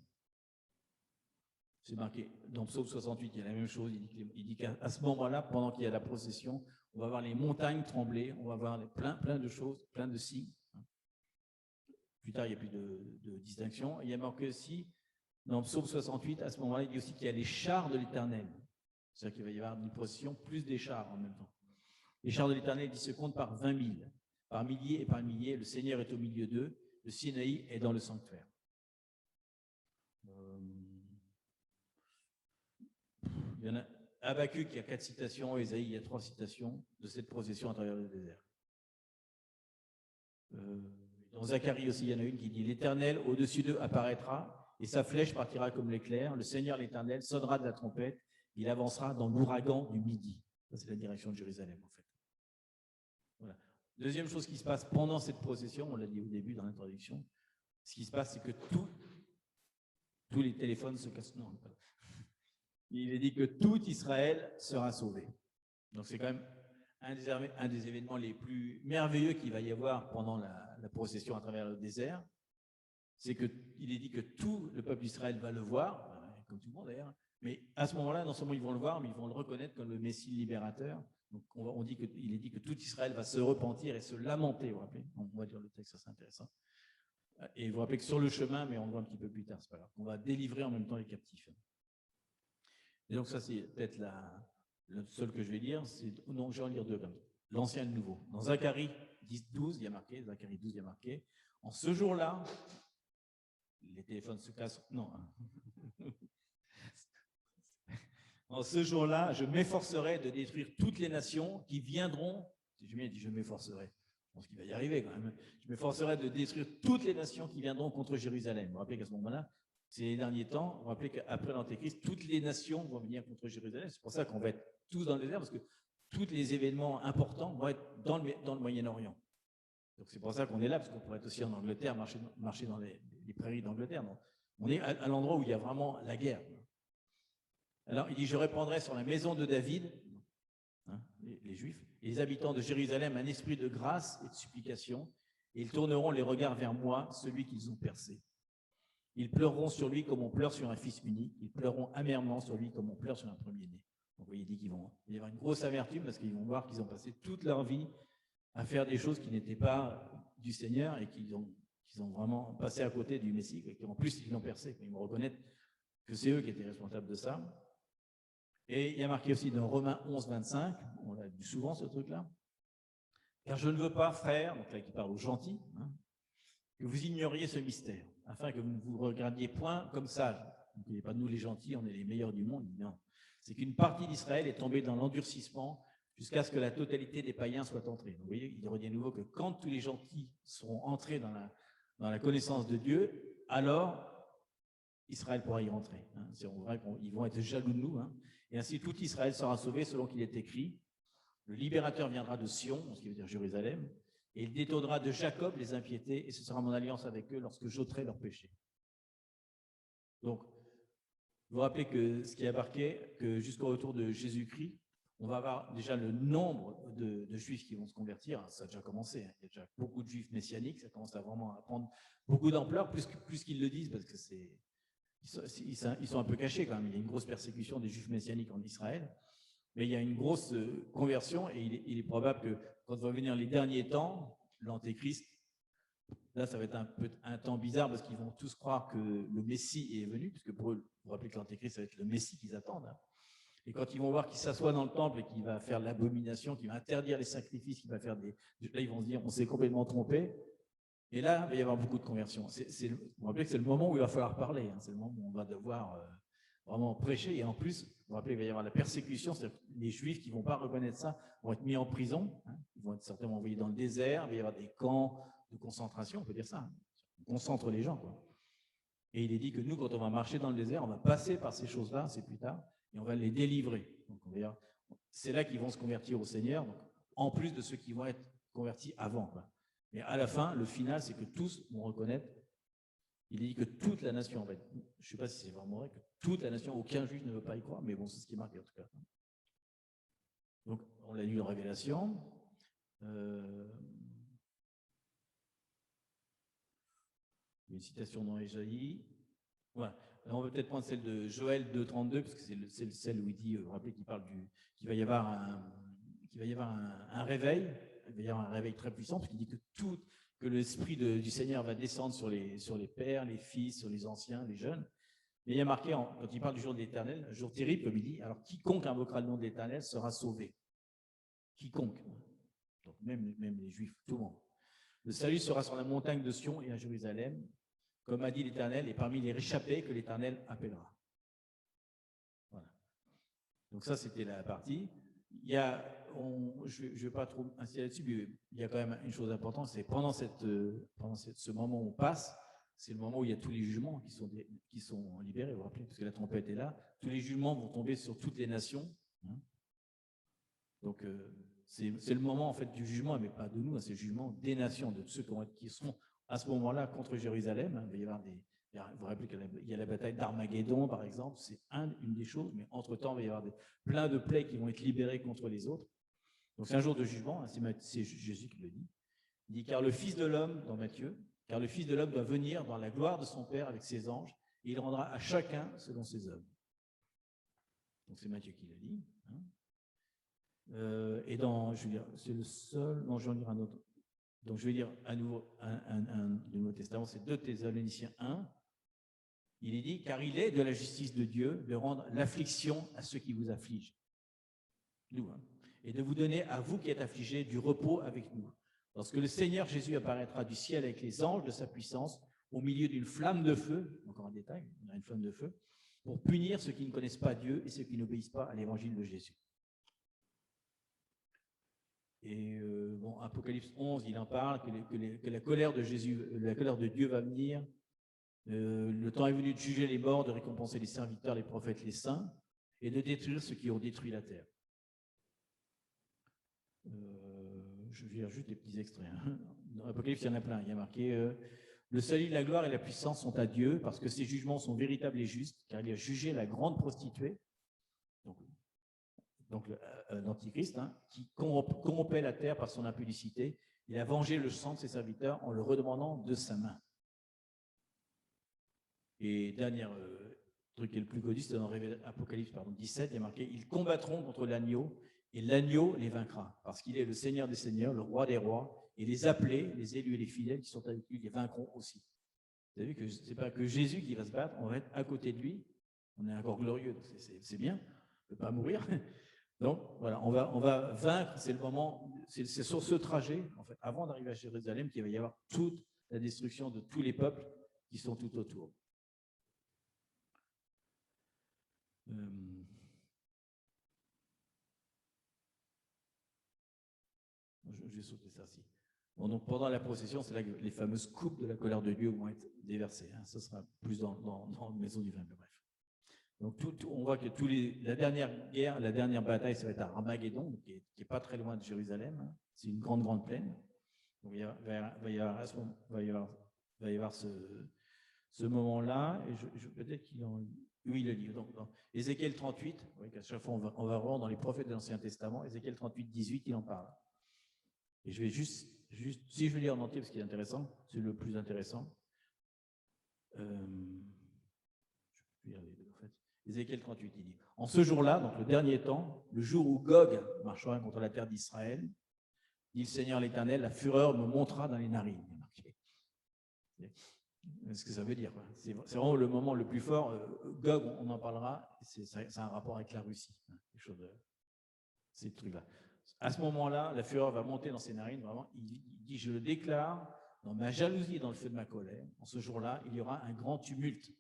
C'est marqué dans Psaume 68, il y a la même chose, il dit qu'à ce moment-là, pendant qu'il y a la procession, on va voir les montagnes trembler, on va voir plein de choses, plein de signes. Plus tard, il n'y a plus de distinction. Il y a marqué aussi, dans Psaume 68, à ce moment-là, il dit aussi qu'il y a les chars de l'Éternel. C'est-à-dire qu'il va y avoir une procession plus des chars en même temps. Les chars de l'Éternel, ils se comptent par 20 000. Par milliers et par milliers, le Seigneur est au milieu d'eux, le Sinaï est dans le sanctuaire. Il y en a Habakkuk, il y a 4 citations, Ésaïe, il y a 3 citations de cette procession à travers le désert. Dans Zacharie aussi, il y en a une qui dit « L'Éternel au-dessus d'eux apparaîtra, et sa flèche partira comme l'éclair. Le Seigneur l'Éternel sonnera de la trompette, il avancera dans l'ouragan du midi. » Ça, c'est la direction de Jérusalem, en fait. Voilà. Deuxième chose qui se passe pendant cette procession, on l'a dit au début dans l'introduction, ce qui se passe, c'est que tous les téléphones se cassent. Non, il est dit que tout Israël sera sauvé. Donc c'est quand même un des événements les plus merveilleux qu'il va y avoir pendant la procession à travers le désert, c'est qu'il est dit que tout le peuple d'Israël va le voir, comme tout le monde d'ailleurs, mais à ce moment-là, non seulement ils vont le voir, mais ils vont le reconnaître comme le Messie libérateur. Donc il est dit que tout Israël va se repentir et se lamenter, vous vous rappelez? On va dire le texte, ça c'est intéressant. Et vous vous rappelez que sur le chemin, mais on le voit un petit peu plus tard, c'est pas grave, on va délivrer en même temps les captifs. Et donc ça c'est peut-être le seul que je vais lire, non, je vais en lire deux, l'Ancien et le Nouveau. Dans Zacharie 10, 12, il y a marqué, Zacharie 12, il y a marqué, en ce jour-là, les téléphones se cassent, non. En ce jour-là, je m'efforcerai de détruire toutes les nations qui viendront, je dit je m'efforcerai, je pense qu'il va y arriver quand même, je m'efforcerai de détruire toutes les nations qui viendront contre Jérusalem. Vous vous rappelez qu'à ce moment-là, c'est les derniers temps, vous vous rappelez qu'après l'Antéchrist, toutes les nations vont venir contre Jérusalem. C'est pour ça qu'on va être tous dans le désert, parce que tous les événements importants vont être dans le Moyen-Orient. Donc c'est pour ça qu'on est là, parce qu'on pourrait être aussi en Angleterre, marcher dans les prairies d'Angleterre. On est à l'endroit où il y a vraiment la guerre. Alors il dit, je répandrai sur la maison de David, les Juifs, et les habitants de Jérusalem, un esprit de grâce et de supplication, et ils tourneront les regards vers moi, celui qu'ils ont percé. Ils pleureront sur lui comme on pleure sur un fils unique, ils pleureront amèrement sur lui comme on pleure sur un premier-né. Donc vous voyez, il dit qu'il va y avoir une grosse amertume, parce qu'ils vont voir qu'ils ont passé toute leur vie à faire des choses qui n'étaient pas du Seigneur, et qu'ils ont vraiment passé à côté du Messie, et qu'en plus ils l'ont percé. Ils vont reconnaître que c'est eux qui étaient responsables de ça. Et il y a marqué aussi dans Romains 11, 25, on l'a vu souvent ce truc-là, car je ne veux pas, frères, donc là qui parle aux gentils, que vous ignoriez ce mystère, afin que vous ne vous regardiez point comme sages. Donc il n'est pas nous les gentils, on est les meilleurs du monde, non. C'est qu'une partie d'Israël est tombée dans l'endurcissement jusqu'à ce que la totalité des païens soit entrée. Donc, vous voyez, il redit à nouveau que quand tous les gentils seront entrés dans la connaissance de Dieu, alors Israël pourra y rentrer. C'est vrai qu'ils vont être jaloux de nous. Et ainsi, tout Israël sera sauvé selon qu'il est écrit. Le libérateur viendra de Sion, ce qui veut dire Jérusalem, et il détournera de Jacob les impiétés, et ce sera mon alliance avec eux lorsque j'ôterai leurs péchés. Donc, vous vous rappelez que ce qui est marqué, que jusqu'au retour de Jésus-Christ, on va avoir déjà le nombre de Juifs qui vont se convertir. Ça a déjà commencé. Il y a déjà beaucoup de Juifs messianiques. Ça commence à vraiment prendre beaucoup d'ampleur, plus qu'ils le disent, parce que ils sont un peu cachés quand même. Il y a une grosse persécution des Juifs messianiques en Israël. Mais il y a une grosse conversion, et il est probable que quand va venir les derniers temps, l'Antéchrist, là, ça va être un temps bizarre, parce qu'ils vont tous croire que le Messie est venu, puisque pour eux, vous vous rappelez que l'Antéchrist, ça va être le Messie qu'ils attendent. Et quand ils vont voir qu'il s'assoit dans le temple et qu'il va faire l'abomination, qu'il va interdire les sacrifices, qu'il va faire là, ils vont se dire, on s'est complètement trompé. Et là, il va y avoir beaucoup de conversions. Vous vous rappelez que c'est le moment où il va falloir parler. C'est le moment où on va devoir vraiment prêcher. Et en plus, vous vous rappelez, il va y avoir la persécution. C'est-à-dire que les Juifs qui ne vont pas reconnaître ça vont être mis en prison. Ils vont être certainement envoyés dans le désert. Il va y avoir des camps de concentration, on peut dire ça. On concentre les gens, quoi. Et il est dit que nous, quand on va marcher dans le désert, on va passer par ces choses-là, c'est plus tard, et on va les délivrer. Donc, c'est là qu'ils vont se convertir au Seigneur, donc, en plus de ceux qui vont être convertis avant, quoi. Mais à la fin, le final, c'est que tous vont reconnaître. Il est dit que toute la nation, en fait, je ne sais pas si c'est vraiment vrai, que toute la nation, aucun juif ne veut pas y croire, mais bon, c'est ce qui est marqué en tout cas. Donc, on l'a lu en Révélation. Une citation dans Ésaïe. Voilà. Alors on va peut-être prendre celle de Joël 2,32, parce que c'est celle où il dit, vous vous rappelez qu'il parle qu'il va y avoir un réveil, il va y avoir un réveil très puissant, parce qu'il dit que l'esprit du Seigneur va descendre sur les pères, les fils, sur les anciens, les jeunes. Mais il y a marqué, quand il parle du jour de l'Éternel, un jour terrible, comme il dit, alors quiconque invoquera le nom de l'Éternel sera sauvé. Quiconque. Donc même les Juifs, tout le monde. Le salut sera sur la montagne de Sion et à Jérusalem, comme a dit l'Éternel, et parmi les réchappés que l'Éternel appellera. Voilà. Donc ça, c'était la partie. Je ne vais pas trop insister là-dessus, mais il y a quand même une chose importante, c'est pendant ce moment où on passe, c'est le moment où il y a tous les jugements qui sont libérés, vous vous rappelez, parce que la trompette est là, tous les jugements vont tomber sur toutes les nations. Donc c'est le moment en fait du jugement, mais pas de nous, c'est le jugement des nations, de ceux qui seront à ce moment-là contre Jérusalem. Il va y avoir vous vous rappelez qu'il y a la bataille d'Armageddon, par exemple, c'est une des choses, mais entre-temps, il va y avoir plein de plaies qui vont être libérées contre les autres. Donc c'est un jour de jugement, hein, c'est Jésus qui le dit. Il dit, car le Fils de l'homme, dans Matthieu, car le Fils de l'homme doit venir dans la gloire de son Père avec ses anges, et il rendra à chacun selon ses œuvres. Donc c'est Matthieu qui le dit. Hein. Et dans, je veux dire, c'est le seul, non, je vais en lire un autre. Donc je vais lire à nouveau du Nouveau Testament, c'est 2 Thessaloniciens 1. Il est dit, car il est de la justice de Dieu de rendre l'affliction à ceux qui vous affligent. Nous, hein, et de vous donner à vous qui êtes affligés du repos avec nous. Lorsque le Seigneur Jésus apparaîtra du ciel avec les anges de sa puissance, au milieu d'une flamme de feu, encore un détail, on a une flamme de feu, pour punir ceux qui ne connaissent pas Dieu et ceux qui n'obéissent pas à l'évangile de Jésus. Et bon, Apocalypse 11, il en parle, que la colère de Jésus, la colère de Dieu va venir. Le temps est venu de juger les morts, de récompenser les serviteurs, les prophètes, les saints, et de détruire ceux qui ont détruit la terre. Je vais lire juste des petits extraits. Hein. Dans l'Apocalypse, il y en a plein. Il y a marqué le salut, la gloire et la puissance sont à Dieu, parce que ses jugements sont véritables et justes, car il a jugé la grande prostituée, donc l'Antichrist, hein, qui corrompait la terre par son impudicité. Il a vengé le sang de ses serviteurs en le redemandant de sa main. Et dernier truc qui est le plus connu, c'est dans Apocalypse 17, il y a marqué « Ils combattront contre l'agneau, et l'agneau les vaincra, parce qu'il est le Seigneur des seigneurs, le roi des rois, et les appelés, les élus et les fidèles qui sont avec lui, les vaincront aussi. » Vous avez vu que ce n'est pas que Jésus qui va se battre, on va être à côté de lui, on est encore glorieux, c'est bien, on ne peut pas mourir. Donc voilà, on va vaincre, c'est le moment, c'est sur ce trajet, en fait, avant d'arriver à Jérusalem, qu'il va y avoir toute la destruction de tous les peuples qui sont tout autour. Je vais sauter ça aussi. Bon, donc pendant la procession, c'est là que les fameuses coupes de la colère de Dieu vont être déversées. Hein. Ce sera plus dans la maison du vin, bref. Donc on voit que la dernière guerre, la dernière bataille, ça va être à Armageddon, qui est pas très loin de Jérusalem. Hein. C'est une grande plaine. Donc, il va y avoir ce moment-là, et peut-être qu'il en... Oui, le livre. Donc, dans Ézéchiel 38, oui, à chaque fois on va voir dans les prophètes de l'Ancien Testament, Ézéchiel 38, 18, il en parle. Et je vais juste si je veux lire en entier, parce qu'il est intéressant, c'est le plus intéressant. Je peux lire les deux, en fait. Ézéchiel 38, il dit, en ce jour-là, donc le dernier temps, le jour où Gog marchera contre la terre d'Israël, dit le Seigneur l'Éternel, la fureur me montera dans les narines. Ce que ça veut dire. C'est vraiment le moment le plus fort. Gog, on en parlera, c'est un rapport avec la Russie. Ces trucs-là. À ce moment-là, la fureur va monter dans ses narines. Vraiment, il dit, je le déclare, dans ma jalousie et dans le feu de ma colère, en ce jour-là, il y aura un grand tumulte.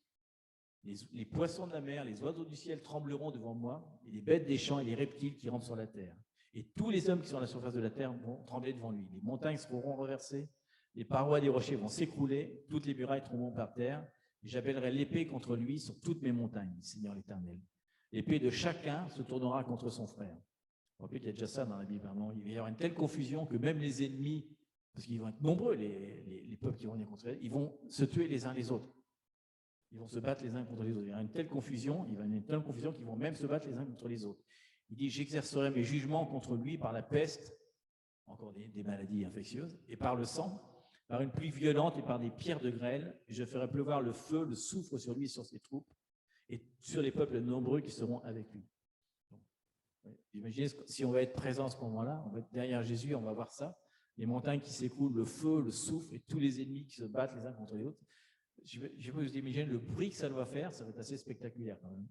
Les poissons de la mer, les oiseaux du ciel trembleront devant moi, et les bêtes des champs et les reptiles qui rampent sur la terre. Et tous les hommes qui sont à la surface de la terre vont trembler devant lui. Les montagnes seront renversées, les parois des rochers vont s'écrouler, toutes les murailles tomberont par terre, et j'appellerai l'épée contre lui sur toutes mes montagnes, dit Seigneur l'Éternel. L'épée de chacun se tournera contre son frère. Vous rappelez qu'il y a déjà ça dans la Bible. Hein, il va y avoir une telle confusion que même les ennemis, parce qu'ils vont être nombreux, les peuples qui vont venir contre eux, ils vont se tuer les uns les autres. Ils vont se battre les uns contre les autres. Il y aura une telle confusion, qu'ils vont même se battre les uns contre les autres. Il dit, j'exercerai mes jugements contre lui par la peste, encore des maladies infectieuses, et par le sang, par une pluie violente et par des pierres de grêle. Et je ferai pleuvoir le feu, le soufre sur lui et sur ses troupes, et sur les peuples nombreux qui seront avec lui. Imaginez si on va être présent à ce moment-là, on va être derrière Jésus, on va voir ça, les montagnes qui s'écoulent, le feu, le soufre et tous les ennemis qui se battent les uns contre les autres. Je vais vous imaginer le bruit que ça doit faire, ça va être assez spectaculaire quand même.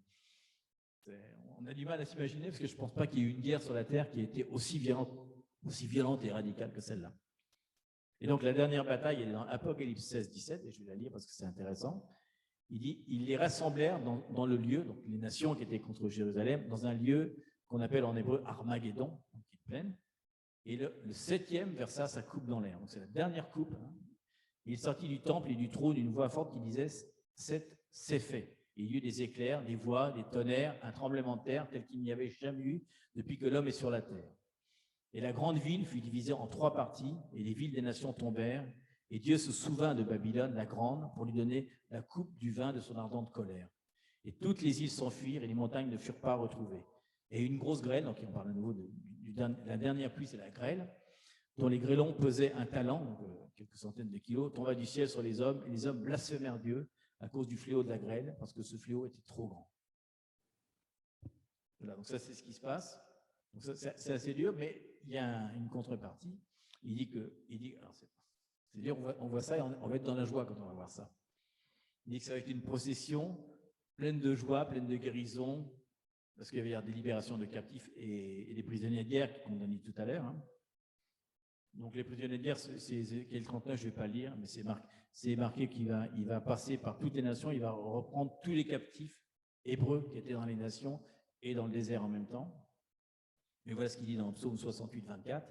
On a du mal à s'imaginer parce que je ne pense pas qu'il y ait eu une guerre sur la terre qui ait été aussi violente et radicale que celle-là. Et donc la dernière bataille, elle est dans Apocalypse 16, 17, et je vais la lire parce que c'est intéressant. Il dit, ils les rassemblèrent dans le lieu, donc les nations qui étaient contre Jérusalem, dans un lieu qu'on appelle en hébreu Armageddon, donc une plaine, et le 7e versa sa coupe dans l'air. Donc c'est la dernière coupe. Hein. Il sortit du temple et du trône une voix forte qui disait « c'est fait ». Et il y eut des éclairs, des voix, des tonnerres, un tremblement de terre tel qu'il n'y avait jamais eu depuis que l'homme est sur la terre. Et la grande ville fut divisée en 3 parties, et les villes des nations tombèrent, et Dieu se souvint de Babylone, la grande, pour lui donner la coupe du vin de son ardente colère. Et toutes les îles s'enfuirent, et les montagnes ne furent pas retrouvées. Et une grosse grêle, donc on parle à nouveau du la dernière pluie, c'est la grêle, dont les grêlons pesaient un talent, donc quelques centaines de kilos, tomba du ciel sur les hommes, et les hommes blasphémèrent Dieu à cause du fléau de la grêle, parce que ce fléau était trop grand. Voilà, donc ça, c'est ce qui se passe. Donc c'est assez dur, mais il y a une contrepartie. Il dit alors c'est dur, on voit ça et on va être dans la joie quand on va voir ça. Il dit que ça va être une procession pleine de joie, pleine de guérison, parce qu'il va y avoir des libérations de captifs et des prisonniers de guerre qu'on a dit tout à l'heure. Hein. Donc les prisonniers de guerre, c'est Ézéchiel 39, je ne vais pas le lire, mais c'est marqué qu'il va passer par toutes les nations, il va reprendre tous les captifs hébreux qui étaient dans les nations et dans le désert en même temps. Mais voilà ce qu'il dit dans le psaume 68, 24.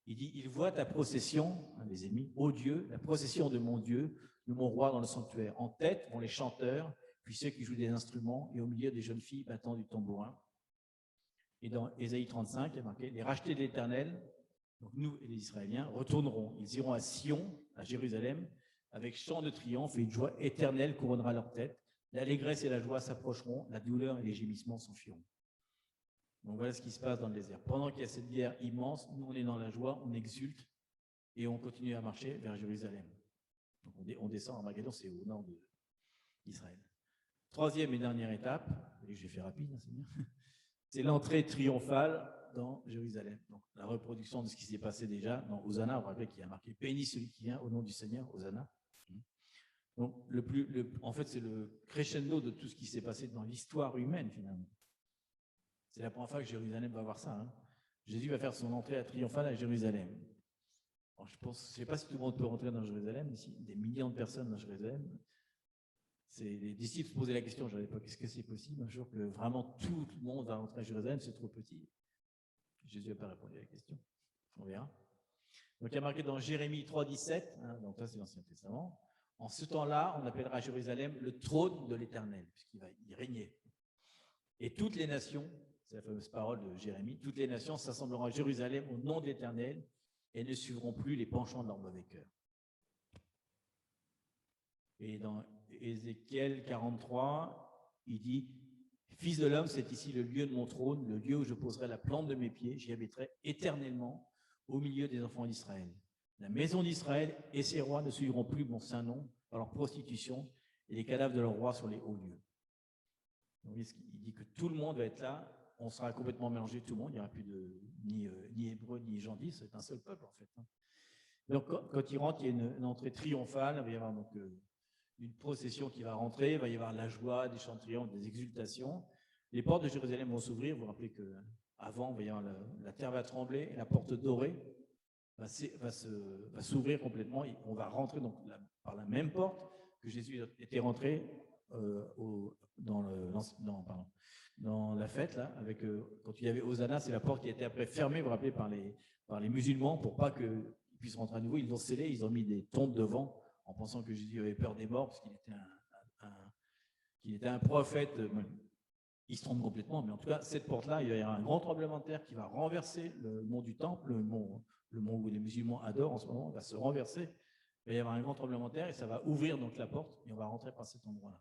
Il dit, il voit ta procession, hein, les ennemis, ô Dieu, la procession de mon Dieu, de mon roi dans le sanctuaire. En tête vont les chanteurs, puis ceux qui jouent des instruments, et au milieu des jeunes filles battant du tambourin. Et dans Ésaïe 35, il y a marqué, les rachetés de l'Éternel, donc nous et les Israéliens, retourneront. Ils iront à Sion, à Jérusalem, avec chant de triomphe et une joie éternelle couronnera leur tête. L'allégresse et la joie s'approcheront, la douleur et les gémissements s'enfuiront. Donc voilà ce qui se passe dans le désert. Pendant qu'il y a cette guerre immense, nous on est dans la joie, on exulte et on continue à marcher vers Jérusalem. Donc on descend à Magdon, c'est au nord d'Israël. Troisième et dernière étape, et je vais faire rapide, c'est bien, c'est l'entrée triomphale dans Jérusalem. Donc la reproduction de ce qui s'est passé déjà dans Hosanna, vous rappelez qu'il y a marqué « Béni celui qui vient au nom du Seigneur », Hosanna. Donc en fait c'est le crescendo de tout ce qui s'est passé dans l'histoire humaine finalement. C'est la première fois que Jérusalem va voir ça. Hein. Jésus va faire son entrée triomphale à Jérusalem. Alors, je ne sais pas si tout le monde peut rentrer dans Jérusalem, mais si des millions de personnes dans Jérusalem. Les disciples se posaient la question, je ne savais pas, est-ce que c'est possible un jour que vraiment tout le monde va rentrer à Jérusalem, c'est trop petit. Jésus n'a pas répondu à la question. On verra. Donc il y a marqué dans Jérémie 3, 17, hein, donc ça c'est l'Ancien Testament. En ce temps-là, on appellera Jérusalem le trône de l'Éternel, puisqu'il va y régner. Et toutes les nations, c'est la fameuse parole de Jérémie, toutes les nations s'assembleront à Jérusalem au nom de l'Éternel et ne suivront plus les penchants de leur mauvais cœur. Et dans Ézéchiel 43, il dit « Fils de l'homme, c'est ici le lieu de mon trône, le lieu où je poserai la plante de mes pieds, j'y habiterai éternellement au milieu des enfants d'Israël. La maison d'Israël et ses rois ne suivront plus mon saint nom par leur prostitution et les cadavres de leurs rois sur les hauts lieux. » Donc, il dit que tout le monde va être là, on sera complètement mélangé, tout le monde, il n'y aura plus ni hébreu ni gentils, c'est un seul peuple en fait. Donc quand il rentre, il y a une entrée triomphale, il va y avoir donc une procession qui va rentrer, il va y avoir la joie, des chants de triomphe, des exultations. Les portes de Jérusalem vont s'ouvrir, vous vous rappelez qu'avant, la terre va trembler, et la porte dorée va s'ouvrir complètement, et on va rentrer donc, par la même porte que Jésus était rentré dans la fête, là, avec, quand il y avait Hosanna, c'est la porte qui a été après fermée, vous vous rappelez, par les musulmans, pour pas qu'ils puissent rentrer à nouveau. Ils l'ont scellé, ils ont mis des tombes devant, en pensant que Jésus avait peur des morts, parce qu'il était un prophète. Il se trompe complètement, mais en tout cas, cette porte-là, il va y avoir un grand tremblement de terre qui va renverser le mont du Temple, le mont où les musulmans adorent en ce moment, va se renverser. Il va y avoir un grand tremblement de terre et ça va ouvrir donc la porte et on va rentrer par cet endroit-là.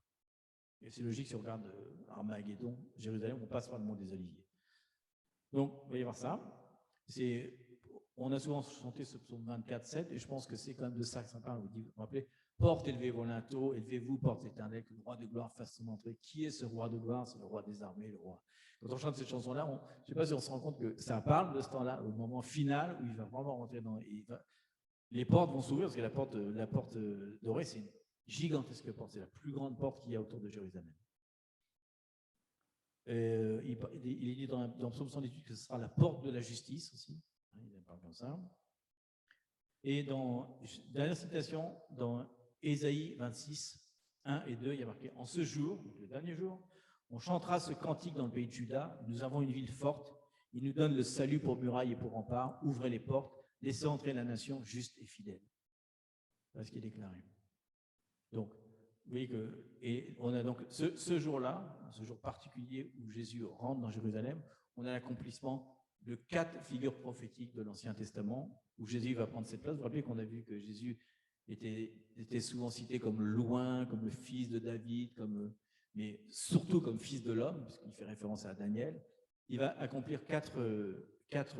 Et c'est logique si on regarde Armageddon, Jérusalem, on passe par le mont des Oliviers. Donc, il va y avoir ça. On a souvent chanté ce psaume 24, 7, et je pense que c'est quand même de ça que ça parle. Vous vous rappelez, porte, élevez vos linteaux, élevez-vous, porte éternelle, que le roi de gloire fasse son entrée. Qui est ce roi de gloire? C'est le roi des armées, le roi. Quand on chante cette chanson-là, je ne sais pas si on se rend compte que ça parle de ce temps-là, au moment final où il va vraiment rentrer dans. Les portes vont s'ouvrir, parce que la porte dorée, c'est une gigantesque porte. C'est la plus grande porte qu'il y a autour de Jérusalem. Il est dit dans le psaume 118 que ce sera la porte de la justice aussi. Il parle comme ça. Et dernière citation, dans Ésaïe 26, 1 et 2, il y a marqué « En ce jour, donc le dernier jour, on chantera ce cantique dans le pays de Juda. Nous avons une ville forte. Il nous donne le salut pour muraille et pour rempart. Ouvrez les portes. Laissez entrer la nation juste et fidèle. » Voilà ce qui est déclaré. Donc, vous voyez et on a donc ce jour-là, ce jour particulier où Jésus rentre dans Jérusalem, on a l'accomplissement de 4 figures prophétiques de l'Ancien Testament où Jésus va prendre cette place. Vous vous rappelez qu'on a vu que Jésus était souvent cité comme loin, comme le fils de David, mais surtout comme fils de l'homme, puisqu'il fait référence à Daniel. il va accomplir quatre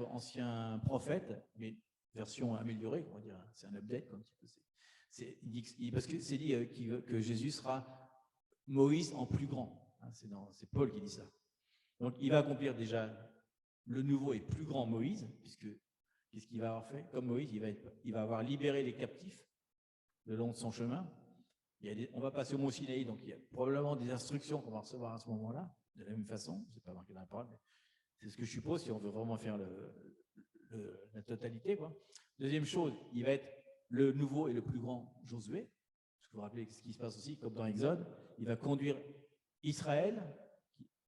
anciens prophètes, mais version améliorée, on va dire, c'est un update. Parce que c'est dit que Jésus sera Moïse en plus grand. Hein, c'est Paul qui dit ça. Donc il va accomplir déjà le nouveau et plus grand Moïse, puisque qu'est-ce qu'il va avoir fait? Comme Moïse, il va avoir libéré les captifs le long de son chemin. On va passer au Mont Sinaï, donc il y a probablement des instructions qu'on va recevoir à ce moment-là, de la même façon. Je n'ai pas marqué dans la parole, mais c'est ce que je suppose si on veut vraiment faire la totalité, quoi. Deuxième chose, il va être le nouveau et le plus grand Josué. Parce que vous vous rappelez ce qui se passe aussi, comme dans Exode, il va conduire Israël,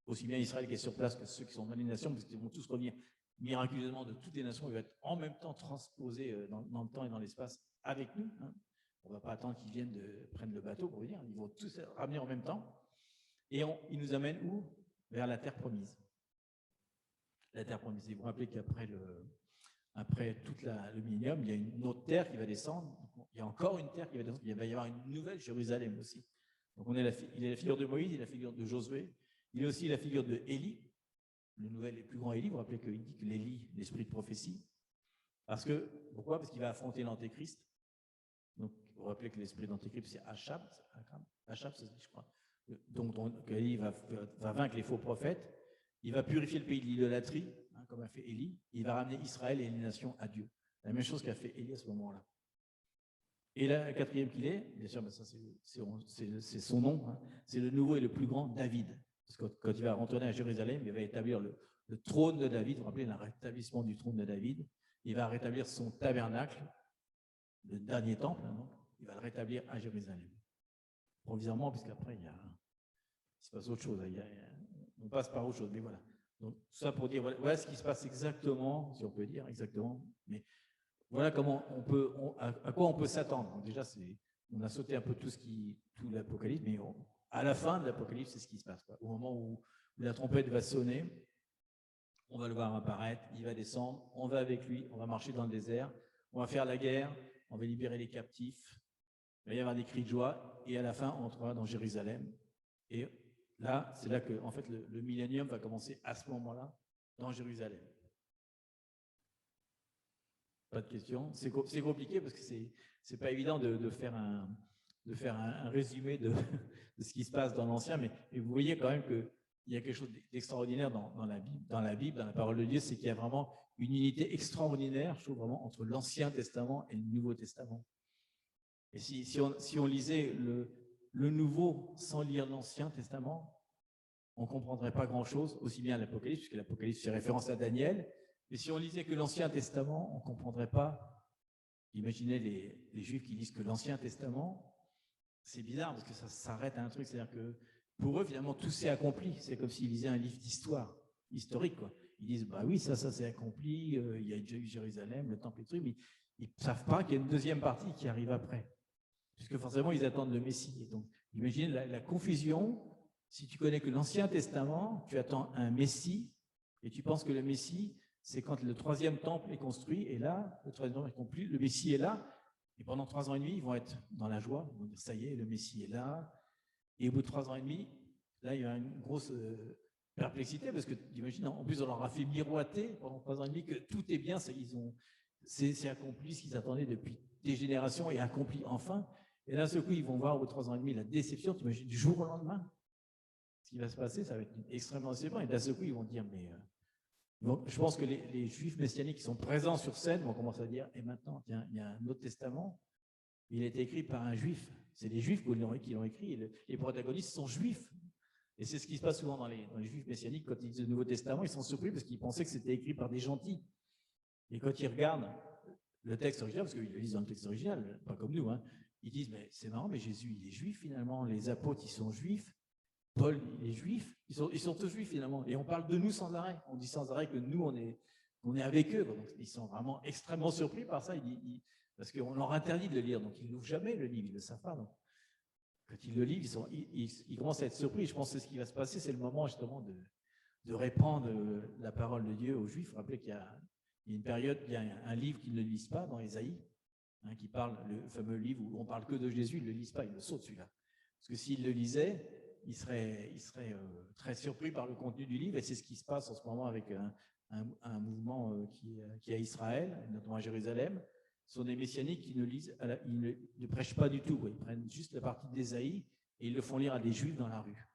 aussi bien Israël qui est sur place que ceux qui sont dans les nations, parce qu'ils vont tous revenir miraculeusement de toutes les nations. Il va être en même temps transposé dans le temps et dans l'espace avec nous. Hein. On ne va pas attendre qu'ils viennent prendre le bateau pour venir. Ils vont tous ramener en même temps. Et il nous amène où? Vers la terre promise. La terre promise. Et vous vous rappelez qu'après tout le millénium, il y a une autre terre qui va descendre. Il y a encore une terre qui va descendre. Il va y avoir une nouvelle Jérusalem aussi. Donc il est la figure de Moïse, il est la figure de Josué. Il est aussi la figure de Élie, le nouvel et plus grand Élie. Vous vous rappelez qu'il dit que l'Élie, l'esprit de prophétie. Pourquoi? Parce qu'il va affronter l'Antéchrist. Donc, vous vous rappelez que l'esprit d'Antéchrist, c'est Achab, c'est je crois. Donc Élie va vaincre les faux prophètes. Il va purifier le pays de l'idolâtrie, hein, comme a fait Élie. Il va ramener Israël et les nations à Dieu. La même chose qu'a fait Élie à ce moment-là. Et la quatrième qu'il est, bien sûr, ça c'est son nom, hein, c'est le nouveau et le plus grand David. Parce que quand il va retourner à Jérusalem, il va établir le trône de David. Vous vous rappelez, le rétablissement du trône de David. Il va rétablir son tabernacle, le dernier temple, hein, donc, il va le rétablir à Jérusalem. Provisoirement, puisqu'après, il se passe autre chose. On passe par autre chose, mais voilà. Donc, tout ça pour dire, voilà ce qui se passe exactement, si on peut dire exactement. Mais voilà comment à quoi on peut s'attendre. Donc déjà, on a sauté un peu tout l'Apocalypse, mais à la fin de l'Apocalypse, c'est ce qui se passe, quoi. Au moment où la trompette va sonner, on va le voir apparaître, il va descendre, on va avec lui, on va marcher dans le désert, on va faire la guerre, on va libérer les captifs, il va y avoir des cris de joie, et à la fin, on entrera dans Jérusalem. Et là, c'est là que en fait, le millénium va commencer à ce moment-là, dans Jérusalem. Pas de questions. C'est compliqué parce que c'est pas évident de faire un résumé de ce qui se passe dans l'Ancien, mais vous voyez quand même qu'il y a quelque chose d'extraordinaire dans la Bible, dans la parole de Dieu, c'est qu'il y a vraiment une unité extraordinaire, je trouve vraiment, entre l'Ancien Testament et le Nouveau Testament. Et si on lisait le Nouveau sans lire l'Ancien Testament, on ne comprendrait pas grand-chose, aussi bien l'Apocalypse, puisque l'Apocalypse fait référence à Daniel. Et si on lisait que l'Ancien Testament, on ne comprendrait pas. Imaginez les Juifs qui lisent que l'Ancien Testament, c'est bizarre parce que ça s'arrête à un truc. C'est-à-dire que pour eux, finalement, tout s'est accompli. C'est comme s'ils lisaient un livre d'histoire, historique, quoi. Ils disent, bah oui, ça s'est accompli, il y a eu Jérusalem, le temple et tout, mais ils ne savent pas qu'il y a une deuxième partie qui arrive après. Puisque forcément, ils attendent le Messie. Et donc, imaginez la confusion. Si tu connais que l'Ancien Testament, tu attends un Messie et tu penses que le Messie, c'est quand le troisième temple est construit, et là, le troisième temple est complet, le Messie est là, et pendant 3 ans et demi, ils vont être dans la joie, ils vont dire, ça y est, le Messie est là, et au bout de 3 ans et demi, là, il y a une grosse perplexité, parce que, j'imagine, en plus, on leur a fait miroiter pendant 3 ans et demi que tout est bien, c'est accompli ce qu'ils attendaient depuis des générations, et accompli enfin, et d'un seul coup, ils vont voir au bout de 3 ans et demi la déception, tu imagines, du jour au lendemain, ce qui va se passer, ça va être extrêmement décevant, et d'un seul coup, ils vont dire, mais... Donc, je pense que les Juifs messianiques qui sont présents sur scène vont commencer à dire, et maintenant, tiens, il y a un autre testament, il a été écrit par un Juif. C'est les Juifs qui l'ont écrit, et les protagonistes sont Juifs. Et c'est ce qui se passe souvent dans les Juifs messianiques, quand ils lisent le Nouveau Testament, ils sont surpris parce qu'ils pensaient que c'était écrit par des gentils. Et quand ils regardent le texte original, parce qu'ils le lisent dans le texte original, pas comme nous, hein, ils disent, mais c'est marrant, mais Jésus, il est juif finalement, les apôtres, ils sont juifs, Paul, il est juif, ils sont tous juifs finalement, et on parle de nous sans arrêt, on dit sans arrêt que nous, on est avec eux, donc ils sont vraiment extrêmement surpris par ça, parce qu'on leur interdit de le lire, donc ils n'ouvrent jamais le livre, ils ne le savent pas. Donc, quand ils le lisent, ils commencent à être surpris, je pense que ce qui va se passer, c'est le moment justement de répandre la parole de Dieu aux Juifs. Vous rappelez qu'il y a une période, il y a un livre qu'ils ne lisent pas dans Ésaïe, hein, qui parle, le fameux livre où on parle que de Jésus, ils ne le lisent pas, ils le sautent celui-là. Parce que s'ils le lisaient, il serait très surpris par le contenu du livre, et c'est ce qui se passe en ce moment avec un mouvement qui est à Israël, notamment à Jérusalem. Ce sont des messianiques qui ils ne prêchent pas du tout, quoi. Ils prennent juste la partie d'Ésaïe et ils le font lire à des juifs dans la rue.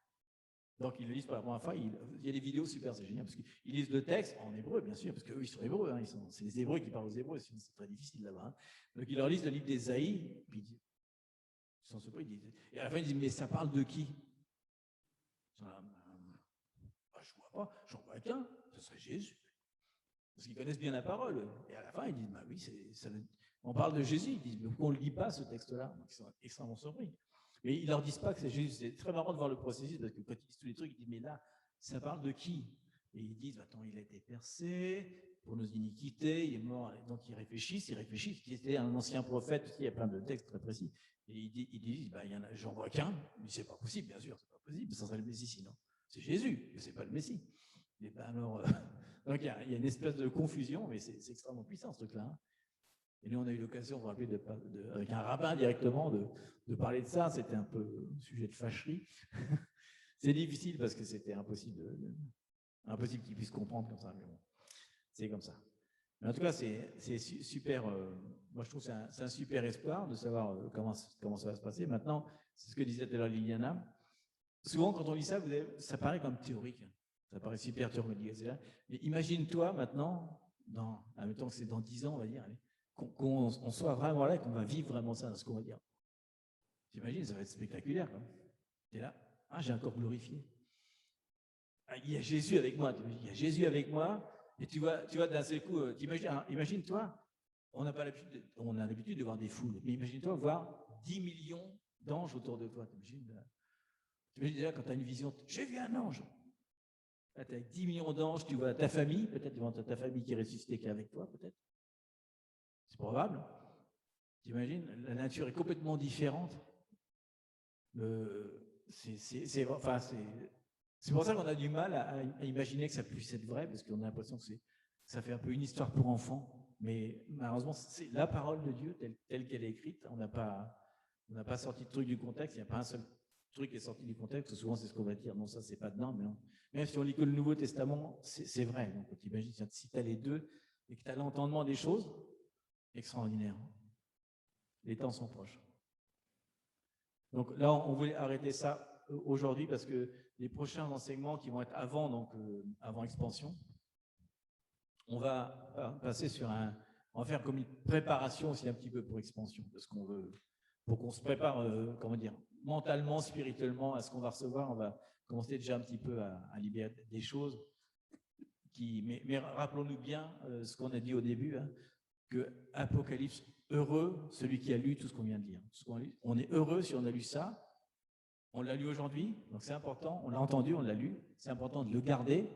Donc ils le lisent pour la première fois. Il y a des vidéos super, c'est génial, parce qu'ils lisent le texte en hébreu, bien sûr, parce qu'eux, ils sont hébreux, hein, c'est les Hébreux qui parlent aux Hébreux, sinon c'est très difficile là-bas. Hein. Donc ils leur lisent le livre d'Ésaïe, puis ils sont surpris, et à la fin ils disent, mais ça parle de qui? Je vois pas, j'en vois qu'un, ce serait Jésus. Parce qu'ils connaissent bien la parole. Et à la fin, ils disent, bah oui, on parle de Jésus. Ils disent, mais pourquoi on ne le lit pas, ce texte-là? Donc, ils sont extrêmement surpris. Mais ils ne leur disent pas que c'est Jésus. C'est très marrant de voir le processus, parce que quand ils disent tous les trucs, ils disent, mais là, ça parle de qui? Et ils disent, attends, il a été percé pour nos iniquités, il est mort. Et donc ils réfléchissent. Il était un ancien prophète, il y a plein de textes très précis. Et ils disent, bah, j'en vois qu'un. Mais c'est pas possible, bien sûr, c'est pas possible. Ça serait le Messie sinon. C'est Jésus, mais c'est pas le Messie. Et ben alors, donc il y a une espèce de confusion, mais c'est extrêmement puissant ce truc-là. Hein. Et nous, on a eu l'occasion, vous vous rappelez, avec un rabbin directement, de parler de ça. C'était un peu un sujet de fâcherie. C'est difficile parce que c'était impossible qu'ils puissent comprendre comme ça. Mais bon, c'est comme ça. Mais en tout cas, c'est super. Moi, je trouve que c'est un super espoir de savoir comment ça va se passer. Maintenant, c'est ce que disait tout à l'heure Liliana. Souvent, quand on lit ça, ça paraît comme théorique. Ça paraît super théorique. Mais imagine-toi maintenant, admettons que c'est dans 10 ans, on va dire, qu'on soit vraiment là et qu'on va vivre vraiment ça, ce qu'on va dire. T'imagines, ça va être spectaculaire. Tu es là, j'ai un corps glorifié. Il y a Jésus avec moi. Il y a Jésus avec moi. Et tu vois d'un seul coup, imagine-toi, on a l'habitude de voir des foules. Mais imagine-toi voir 10 millions d'anges autour de toi. T'imagines déjà quand tu as une vision, j'ai vu un ange. Là, tu as 10 millions d'anges, tu vois ta famille, peut-être devant ta famille qui est ressuscitée, qui est avec toi, peut-être. C'est probable. T'imagines, la nature est complètement différente. C'est pour ça qu'on a du mal à imaginer que ça puisse être vrai, parce qu'on a l'impression que ça fait un peu une histoire pour enfants. Mais malheureusement, c'est la parole de Dieu telle qu'elle est écrite. On n'a pas sorti de truc du contexte. Il n'y a pas un seul truc qui est sorti du contexte. Souvent, c'est ce qu'on va dire. Non, ça, c'est pas dedans. Mais même si on lit que le Nouveau Testament, c'est vrai. Donc, t'imagines, si tu as les deux et que tu as l'entendement des choses, extraordinaire. Les temps sont proches. Donc là, on voulait arrêter ça aujourd'hui parce que les prochains enseignements qui vont être avant expansion, on va passer on va faire comme une préparation aussi un petit peu pour expansion, parce qu'on veut, pour qu'on se prépare, mentalement, spirituellement à ce qu'on va recevoir. On va commencer déjà un petit peu à libérer des choses. Mais rappelons-nous bien ce qu'on a dit au début, hein, que Apocalypse, heureux celui qui a lu tout ce qu'on vient de lire. On est heureux si on a lu ça. On l'a lu aujourd'hui, donc c'est important. On l'a entendu, on l'a lu. C'est important de le garder,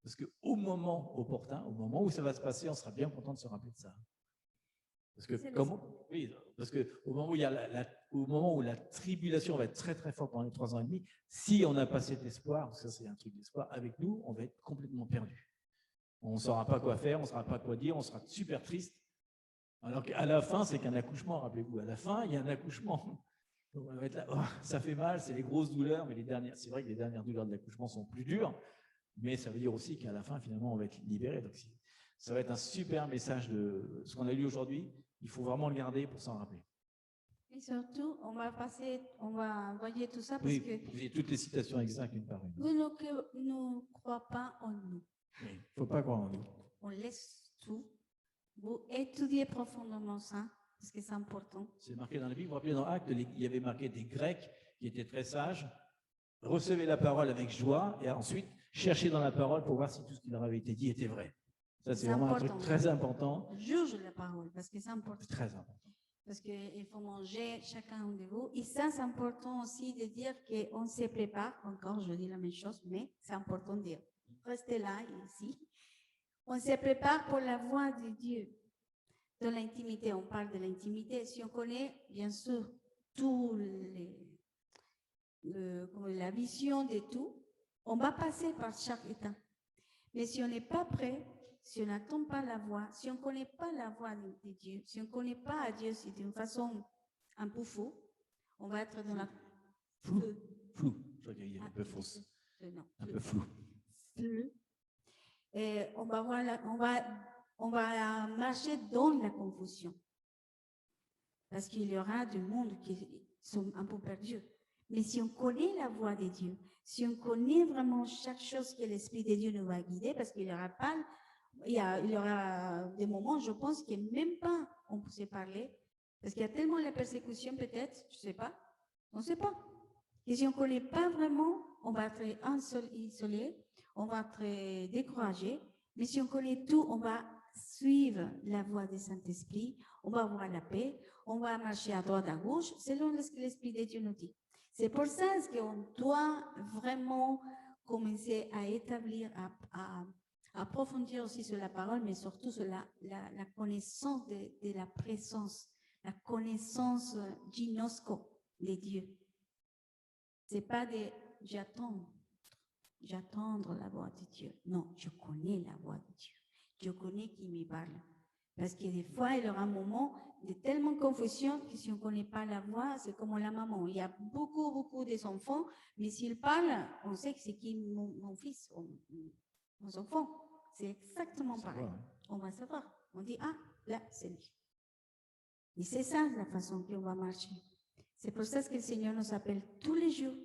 parce qu'au moment opportun, au moment où ça va se passer, on sera bien content de se rappeler de ça. Parce que au moment où la tribulation va être très très forte pendant les 3 ans et demi, si on n'a pas cet espoir, parce que ça c'est un truc d'espoir, avec nous, on va être complètement perdu. On ne saura pas quoi faire, on ne saura pas quoi dire, on sera super triste. Alors qu'à la fin, c'est qu'un accouchement, rappelez-vous. À la fin, il y a un accouchement. Donc on va être là, ça fait mal, c'est les grosses douleurs, mais c'est vrai que les dernières douleurs de l'accouchement sont plus dures, mais ça veut dire aussi qu'à la fin, finalement, on va être libéré. Donc ça va être un super message de ce qu'on a lu aujourd'hui. Il faut vraiment le garder pour s'en rappeler. Et surtout, on va envoyer tout ça parce que vous avez toutes les citations exactes une par une. Vous ne croyez pas en nous. Il ne faut pas croire en nous. On laisse tout. Vous étudiez profondément ça, parce que c'est important. C'est marqué dans la Bible. Vous vous rappelez dans Actes, il y avait marqué des Grecs qui étaient très sages, recevaient la parole avec joie et ensuite cherchaient dans la parole pour voir si tout ce qui leur avait été dit était vrai. Ça, c'est vraiment important. Un truc très important. Juge la parole, parce que c'est important. C'est très important. Parce qu'il faut manger chacun de vous. Et ça, c'est important aussi de dire qu'on se prépare. Encore, je dis la même chose, mais c'est important de dire. Restez là, ici. On se prépare pour la voix de Dieu. Dans l'intimité, on parle de l'intimité. Si on connaît, bien sûr, la vision de tout, on va passer par chaque état. Mais si on n'est pas prêt, si on n'attend pas la voix, si on ne connaît pas la voix de Dieu, si on ne connaît pas Dieu, c'est d'une façon un peu fou, on va être dans la... Flou. peu fausse, Non, un peu floue. flou. Et on va marcher dans la confusion. Parce qu'il y aura du monde qui sont un peu perdus. Mais si on connaît la voix de Dieu, si on connaît vraiment chaque chose que l'Esprit de Dieu nous va guider, parce qu'il y aura pas, il y aura des moments, je pense, que même pas on peut se parler, parce qu'il y a tellement la persécution peut-être, je sais pas, on ne sait pas. Et si on ne connaît pas vraiment, on va être isolé, on va être découragé. Mais si on connaît tout, on va suivre la voie du Saint-Esprit, on va avoir la paix, on va marcher à droite, à gauche, selon ce que l'Esprit de Dieu nous dit. C'est pour ça qu'on doit vraiment commencer à établir, à approfondir aussi sur la parole, mais surtout sur la connaissance de la présence, la connaissance ginosco de Dieu. C'est pas de j'attends la voix de Dieu. Non, je connais la voix de Dieu. Je connais qui me parle. Parce que des fois, il y aura un moment de tellement confusion que si on ne connaît pas la voix, c'est comme la maman. Il y a beaucoup d'enfants, mais s'ils parlent, on sait que c'est qui mon fils, mon enfant. C'est exactement pareil. On va savoir. On dit, ah, là, c'est lui. Et c'est ça la façon qu'on va marcher. C'est pour ça que le Seigneur nous appelle tous les jours,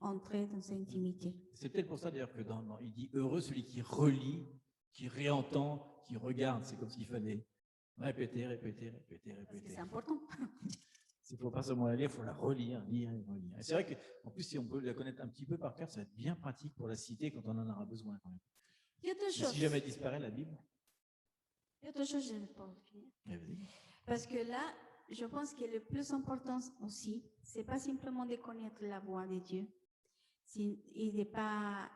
entrer dans sa intimité. C'est peut-être pour ça d'ailleurs que il dit heureux celui qui relit, qui réentend, qui regarde. C'est comme s'il fallait répéter. Parce que c'est important. Il ne faut pas seulement la lire, il faut la relire, lire. Et c'est vrai qu'en plus, si on peut la connaître un petit peu par cœur, ça va être bien pratique pour la citer quand on en aura besoin quand même. Il y a deux choses. Si jamais disparaît la Bible. Il y a deux choses, je ne vais pas finir. Parce que là, je pense que le plus important aussi, c'est pas simplement de connaître la voix de Dieu, et de pas,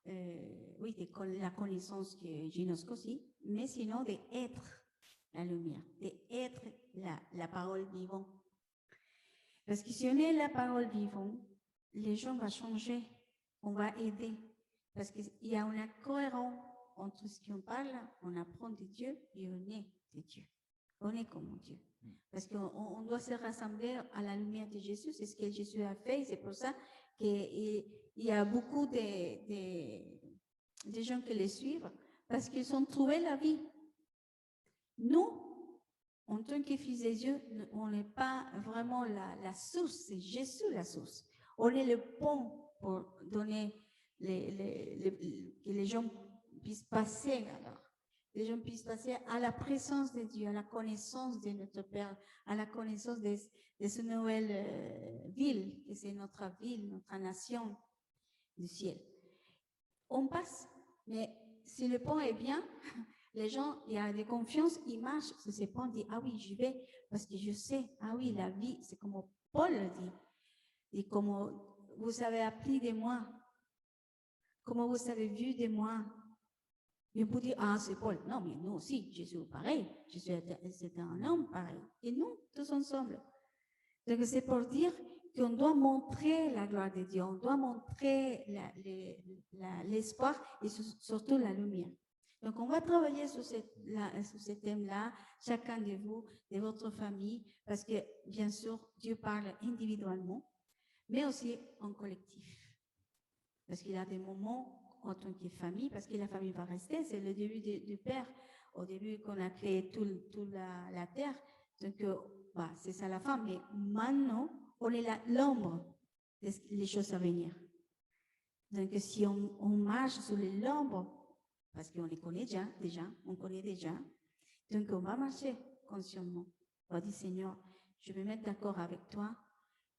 de la connaissance que Ginosco aussi, mais sinon d'être la lumière, d'être la parole vivante. Parce que si on est la parole vivante, les gens vont changer, on va aider. Parce qu'il y a une cohérence entre ce qu'on parle, on apprend de Dieu et on est de Dieu. On est comme Dieu. Parce qu'on doit se rassembler à la lumière de Jésus. C'est ce que Jésus a fait. C'est pour ça qu'il y a beaucoup de gens qui les suivent. Parce qu'ils ont trouvé la vie. Nous, en tant que fils de Dieu, on n'est pas vraiment la source. C'est Jésus la source. On est le pont pour donner que les gens puissent passer alors. Les gens puissent passer à la présence de Dieu, à la connaissance de notre Père, à la connaissance de cette nouvelle ville, que c'est notre ville, notre nation du ciel. On passe, mais si le pont est bien, les gens, il y a des confiances, ils marchent sur ces ponts, ils disent, ah oui, j'y vais, parce que je sais, ah oui, la vie, c'est comme Paul dit, et comme vous avez appris de moi, comment vous avez vu de moi. Et vous dites, ah, c'est Paul. Non, mais nous aussi, Jésus pareil. Jésus c'était un homme pareil. Et nous, tous ensemble. Donc, c'est pour dire qu'on doit montrer la gloire de Dieu. On doit montrer l'espoir et surtout la lumière. Donc, on va travailler sur ce thème-là, chacun de vous, de votre famille, parce que, bien sûr, Dieu parle individuellement, mais aussi en collectif. Parce qu'il y a des moments en tant que famille, parce que la famille va rester, c'est le début du Père, au début qu'on a créé toute la terre, donc c'est ça la fin, mais maintenant, on est l'ombre des choses à venir. Donc si on marche sur l'ombre, parce qu'on les connaît déjà, on connaît déjà, donc on va marcher consciemment. On va dire, Seigneur, je vais me mettre d'accord avec toi,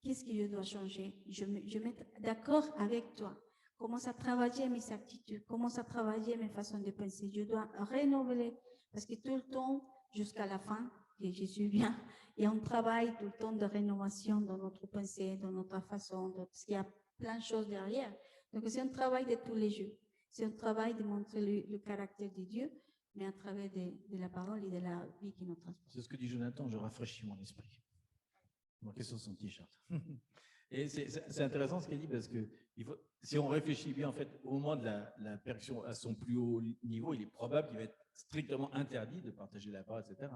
qu'est-ce que je dois changer? Je vais me mettre d'accord avec toi. Commence à travailler mes attitudes, commence à travailler mes façons de penser. Je dois renouveler, parce que tout le temps, jusqu'à la fin, que Jésus vient, et on travaille tout le temps de rénovation dans notre pensée, dans notre façon, parce qu'il y a plein de choses derrière. Donc c'est un travail de tous les jours. C'est un travail de montrer le caractère de Dieu, mais à travers de la parole et de la vie qui nous transporte. C'est ce que dit Jonathan, je rafraîchis mon esprit. Marqué sur son t-shirt. Et c'est intéressant ce qu'il dit parce que si on réfléchit bien, en fait, au moment de la percussion à son plus haut niveau, il est probable qu'il va être strictement interdit de partager la parole, etc.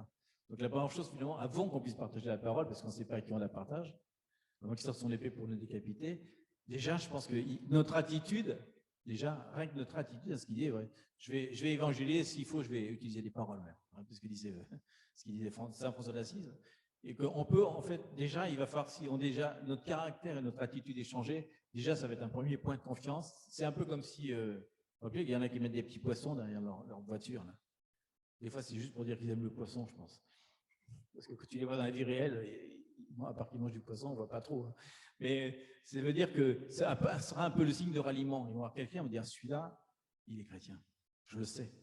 Donc la première chose, finalement, avant qu'on puisse partager la parole, parce qu'on ne sait pas à qui on la partage, avant qu'il sorte son épée pour nous décapiter, Déjà, je pense que notre attitude, déjà, rien que notre attitude, à ce qu'il dit, ouais, je vais évangéliser, s'il faut, je vais utiliser des paroles, ouais, hein, ce que disait Saint François d'Assise. Et qu'on peut, en fait, déjà, il va falloir, si on déjà, notre caractère et notre attitude est changée, déjà, ça va être un premier point de confiance. C'est un peu comme si, il y en a qui mettent des petits poissons derrière leur voiture, là. Des fois, c'est juste pour dire qu'ils aiment le poisson, je pense. Parce que quand tu les vois dans la vie réelle, moi, à part qu'ils mangent du poisson, on ne voit pas trop. Hein. Mais ça veut dire que ça sera un peu le signe de ralliement. Ils vont voir quelqu'un, me dire, celui-là, il est chrétien. Je le sais.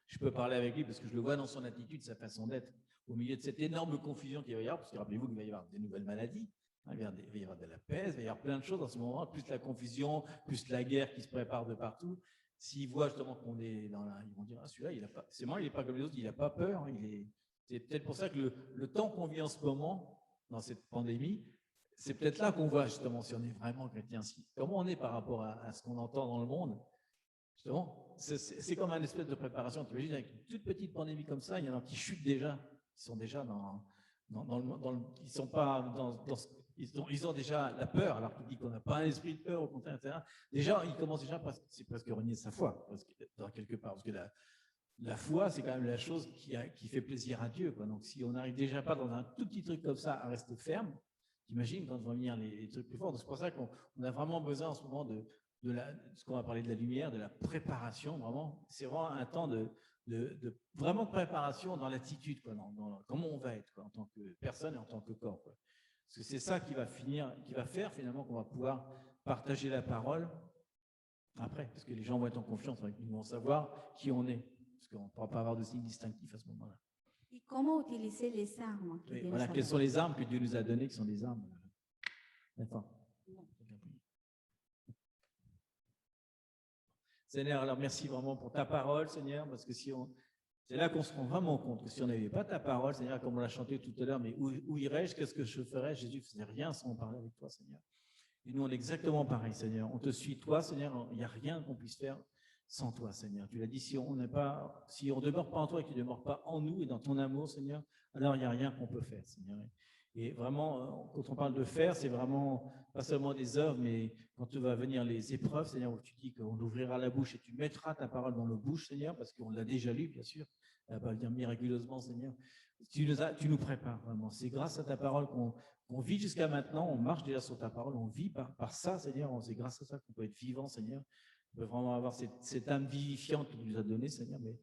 Je peux parler avec lui parce que je le vois dans son attitude, sa façon d'être. Au milieu de cette énorme confusion qu'il va y avoir, parce que rappelez-vous qu'il va y avoir des nouvelles maladies, hein, il va y avoir de la peste, il va y avoir plein de choses en ce moment, plus la confusion, plus la guerre qui se prépare de partout. S'ils voient justement qu'on est dans la... Ils vont dire, ah, celui-là, il n'est pas comme les autres, il n'a pas peur, hein, c'est peut-être pour ça que le temps qu'on vit en ce moment, dans cette pandémie, c'est peut-être là qu'on voit justement si on est vraiment chrétien, comment on est par rapport à ce qu'on entend dans le monde. Justement, c'est comme un espèce de préparation. Tu imagines, avec une toute petite pandémie comme ça, il y en a qui chutent déjà, qui sont déjà ils sont pas ils ont déjà la peur, alors qu'il dit qu'on n'a pas un esprit de peur, au contraire, etc. Déjà, il commence déjà, c'est presque renier sa foi, dans quelque part, parce que la foi, c'est quand même la chose qui fait plaisir à Dieu, quoi. Donc, si on n'arrive déjà pas dans un tout petit truc comme ça à rester ferme, t'imagines quand vont venir les trucs plus forts. Donc, c'est pour ça qu'on a vraiment besoin en ce moment de ce qu'on va parler de la lumière, de la préparation, vraiment. C'est vraiment un temps de vraiment de préparation dans l'attitude, quoi, dans comment on va être, quoi, en tant que personne et en tant que corps, quoi. Parce que c'est ça qui va faire finalement qu'on va pouvoir partager la parole après, parce que les gens vont être en confiance, ils vont savoir qui on est, parce qu'on ne pourra pas avoir de signe distinctif à ce moment-là. Et comment utiliser les armes? Voilà, quelles sont les armes que Dieu nous a données, qui sont des armes. D'accord. Seigneur, alors merci vraiment pour ta parole, Seigneur, parce que c'est là qu'on se rend vraiment compte que si on n'avait pas ta parole, Seigneur, comme on l'a chanté tout à l'heure, mais où irais-je, qu'est-ce que je ferais? Jésus ne faisait rien sans parler avec toi, Seigneur. Et nous, on est exactement pareil, Seigneur. On te suit, toi, Seigneur, il n'y a rien qu'on puisse faire sans toi, Seigneur. Tu l'as dit, si on ne demeure pas en toi et que tu ne demeures pas en nous et dans ton amour, Seigneur, alors il n'y a rien qu'on peut faire, Seigneur. Et vraiment, quand on parle de faire, c'est vraiment pas seulement des œuvres, mais quand tu vas venir les épreuves, Seigneur, où tu dis qu'on ouvrira la bouche et tu mettras ta parole dans nos bouches, Seigneur, parce qu'on l'a déjà lu, bien sûr. Elle va venir miraculeusement, Seigneur. Tu nous prépares vraiment. C'est grâce à ta parole qu'on vit jusqu'à maintenant, on marche déjà sur ta parole, on vit par ça, Seigneur. C'est grâce à ça qu'on peut être vivant, Seigneur. On peut vraiment avoir cette âme vivifiante que tu nous as donnée, Seigneur. Mais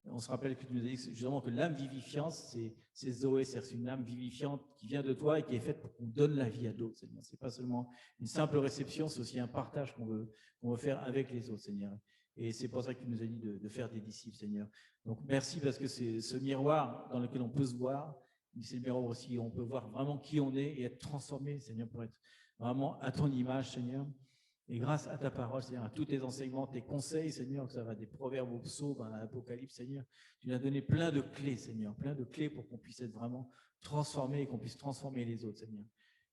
on se rappelle que tu nous as dit justement que l'âme vivifiante, c'est Zoé, c'est une âme vivifiante qui vient de toi et qui est faite pour qu'on donne la vie à d'autres, Seigneur. C'est pas seulement une simple réception, c'est aussi un partage qu'on veut faire avec les autres, Seigneur. Et c'est pour ça que tu nous as dit de faire des disciples, Seigneur. Donc merci parce que c'est ce miroir dans lequel on peut se voir. C'est le miroir aussi, on peut voir vraiment qui on est et être transformé, Seigneur, pour être vraiment à ton image, Seigneur. Et grâce à ta parole, Seigneur, à tous tes enseignements, tes conseils, Seigneur, que ça va des proverbes aux psaumes, à l'Apocalypse, Seigneur, tu nous as donné plein de clés, Seigneur, plein de clés pour qu'on puisse être vraiment transformé et qu'on puisse transformer les autres, Seigneur.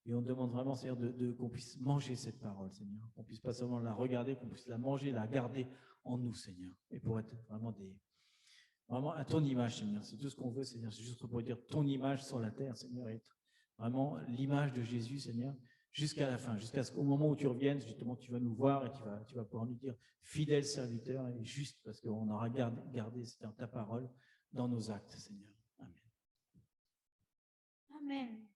Et on demande vraiment, Seigneur, qu'on puisse manger cette parole, Seigneur, qu'on puisse pas seulement la regarder, qu'on puisse la manger, la garder en nous, Seigneur, et pour être vraiment à ton image, Seigneur. C'est tout ce qu'on veut, Seigneur. C'est juste pour dire ton image sur la terre, Seigneur, être vraiment l'image de Jésus, Seigneur, jusqu'à la fin, jusqu'au moment où tu reviennes, justement, tu vas nous voir et tu vas pouvoir nous dire fidèle serviteur et juste parce qu'on aura gardé ta parole dans nos actes, Seigneur. Amen. Amen.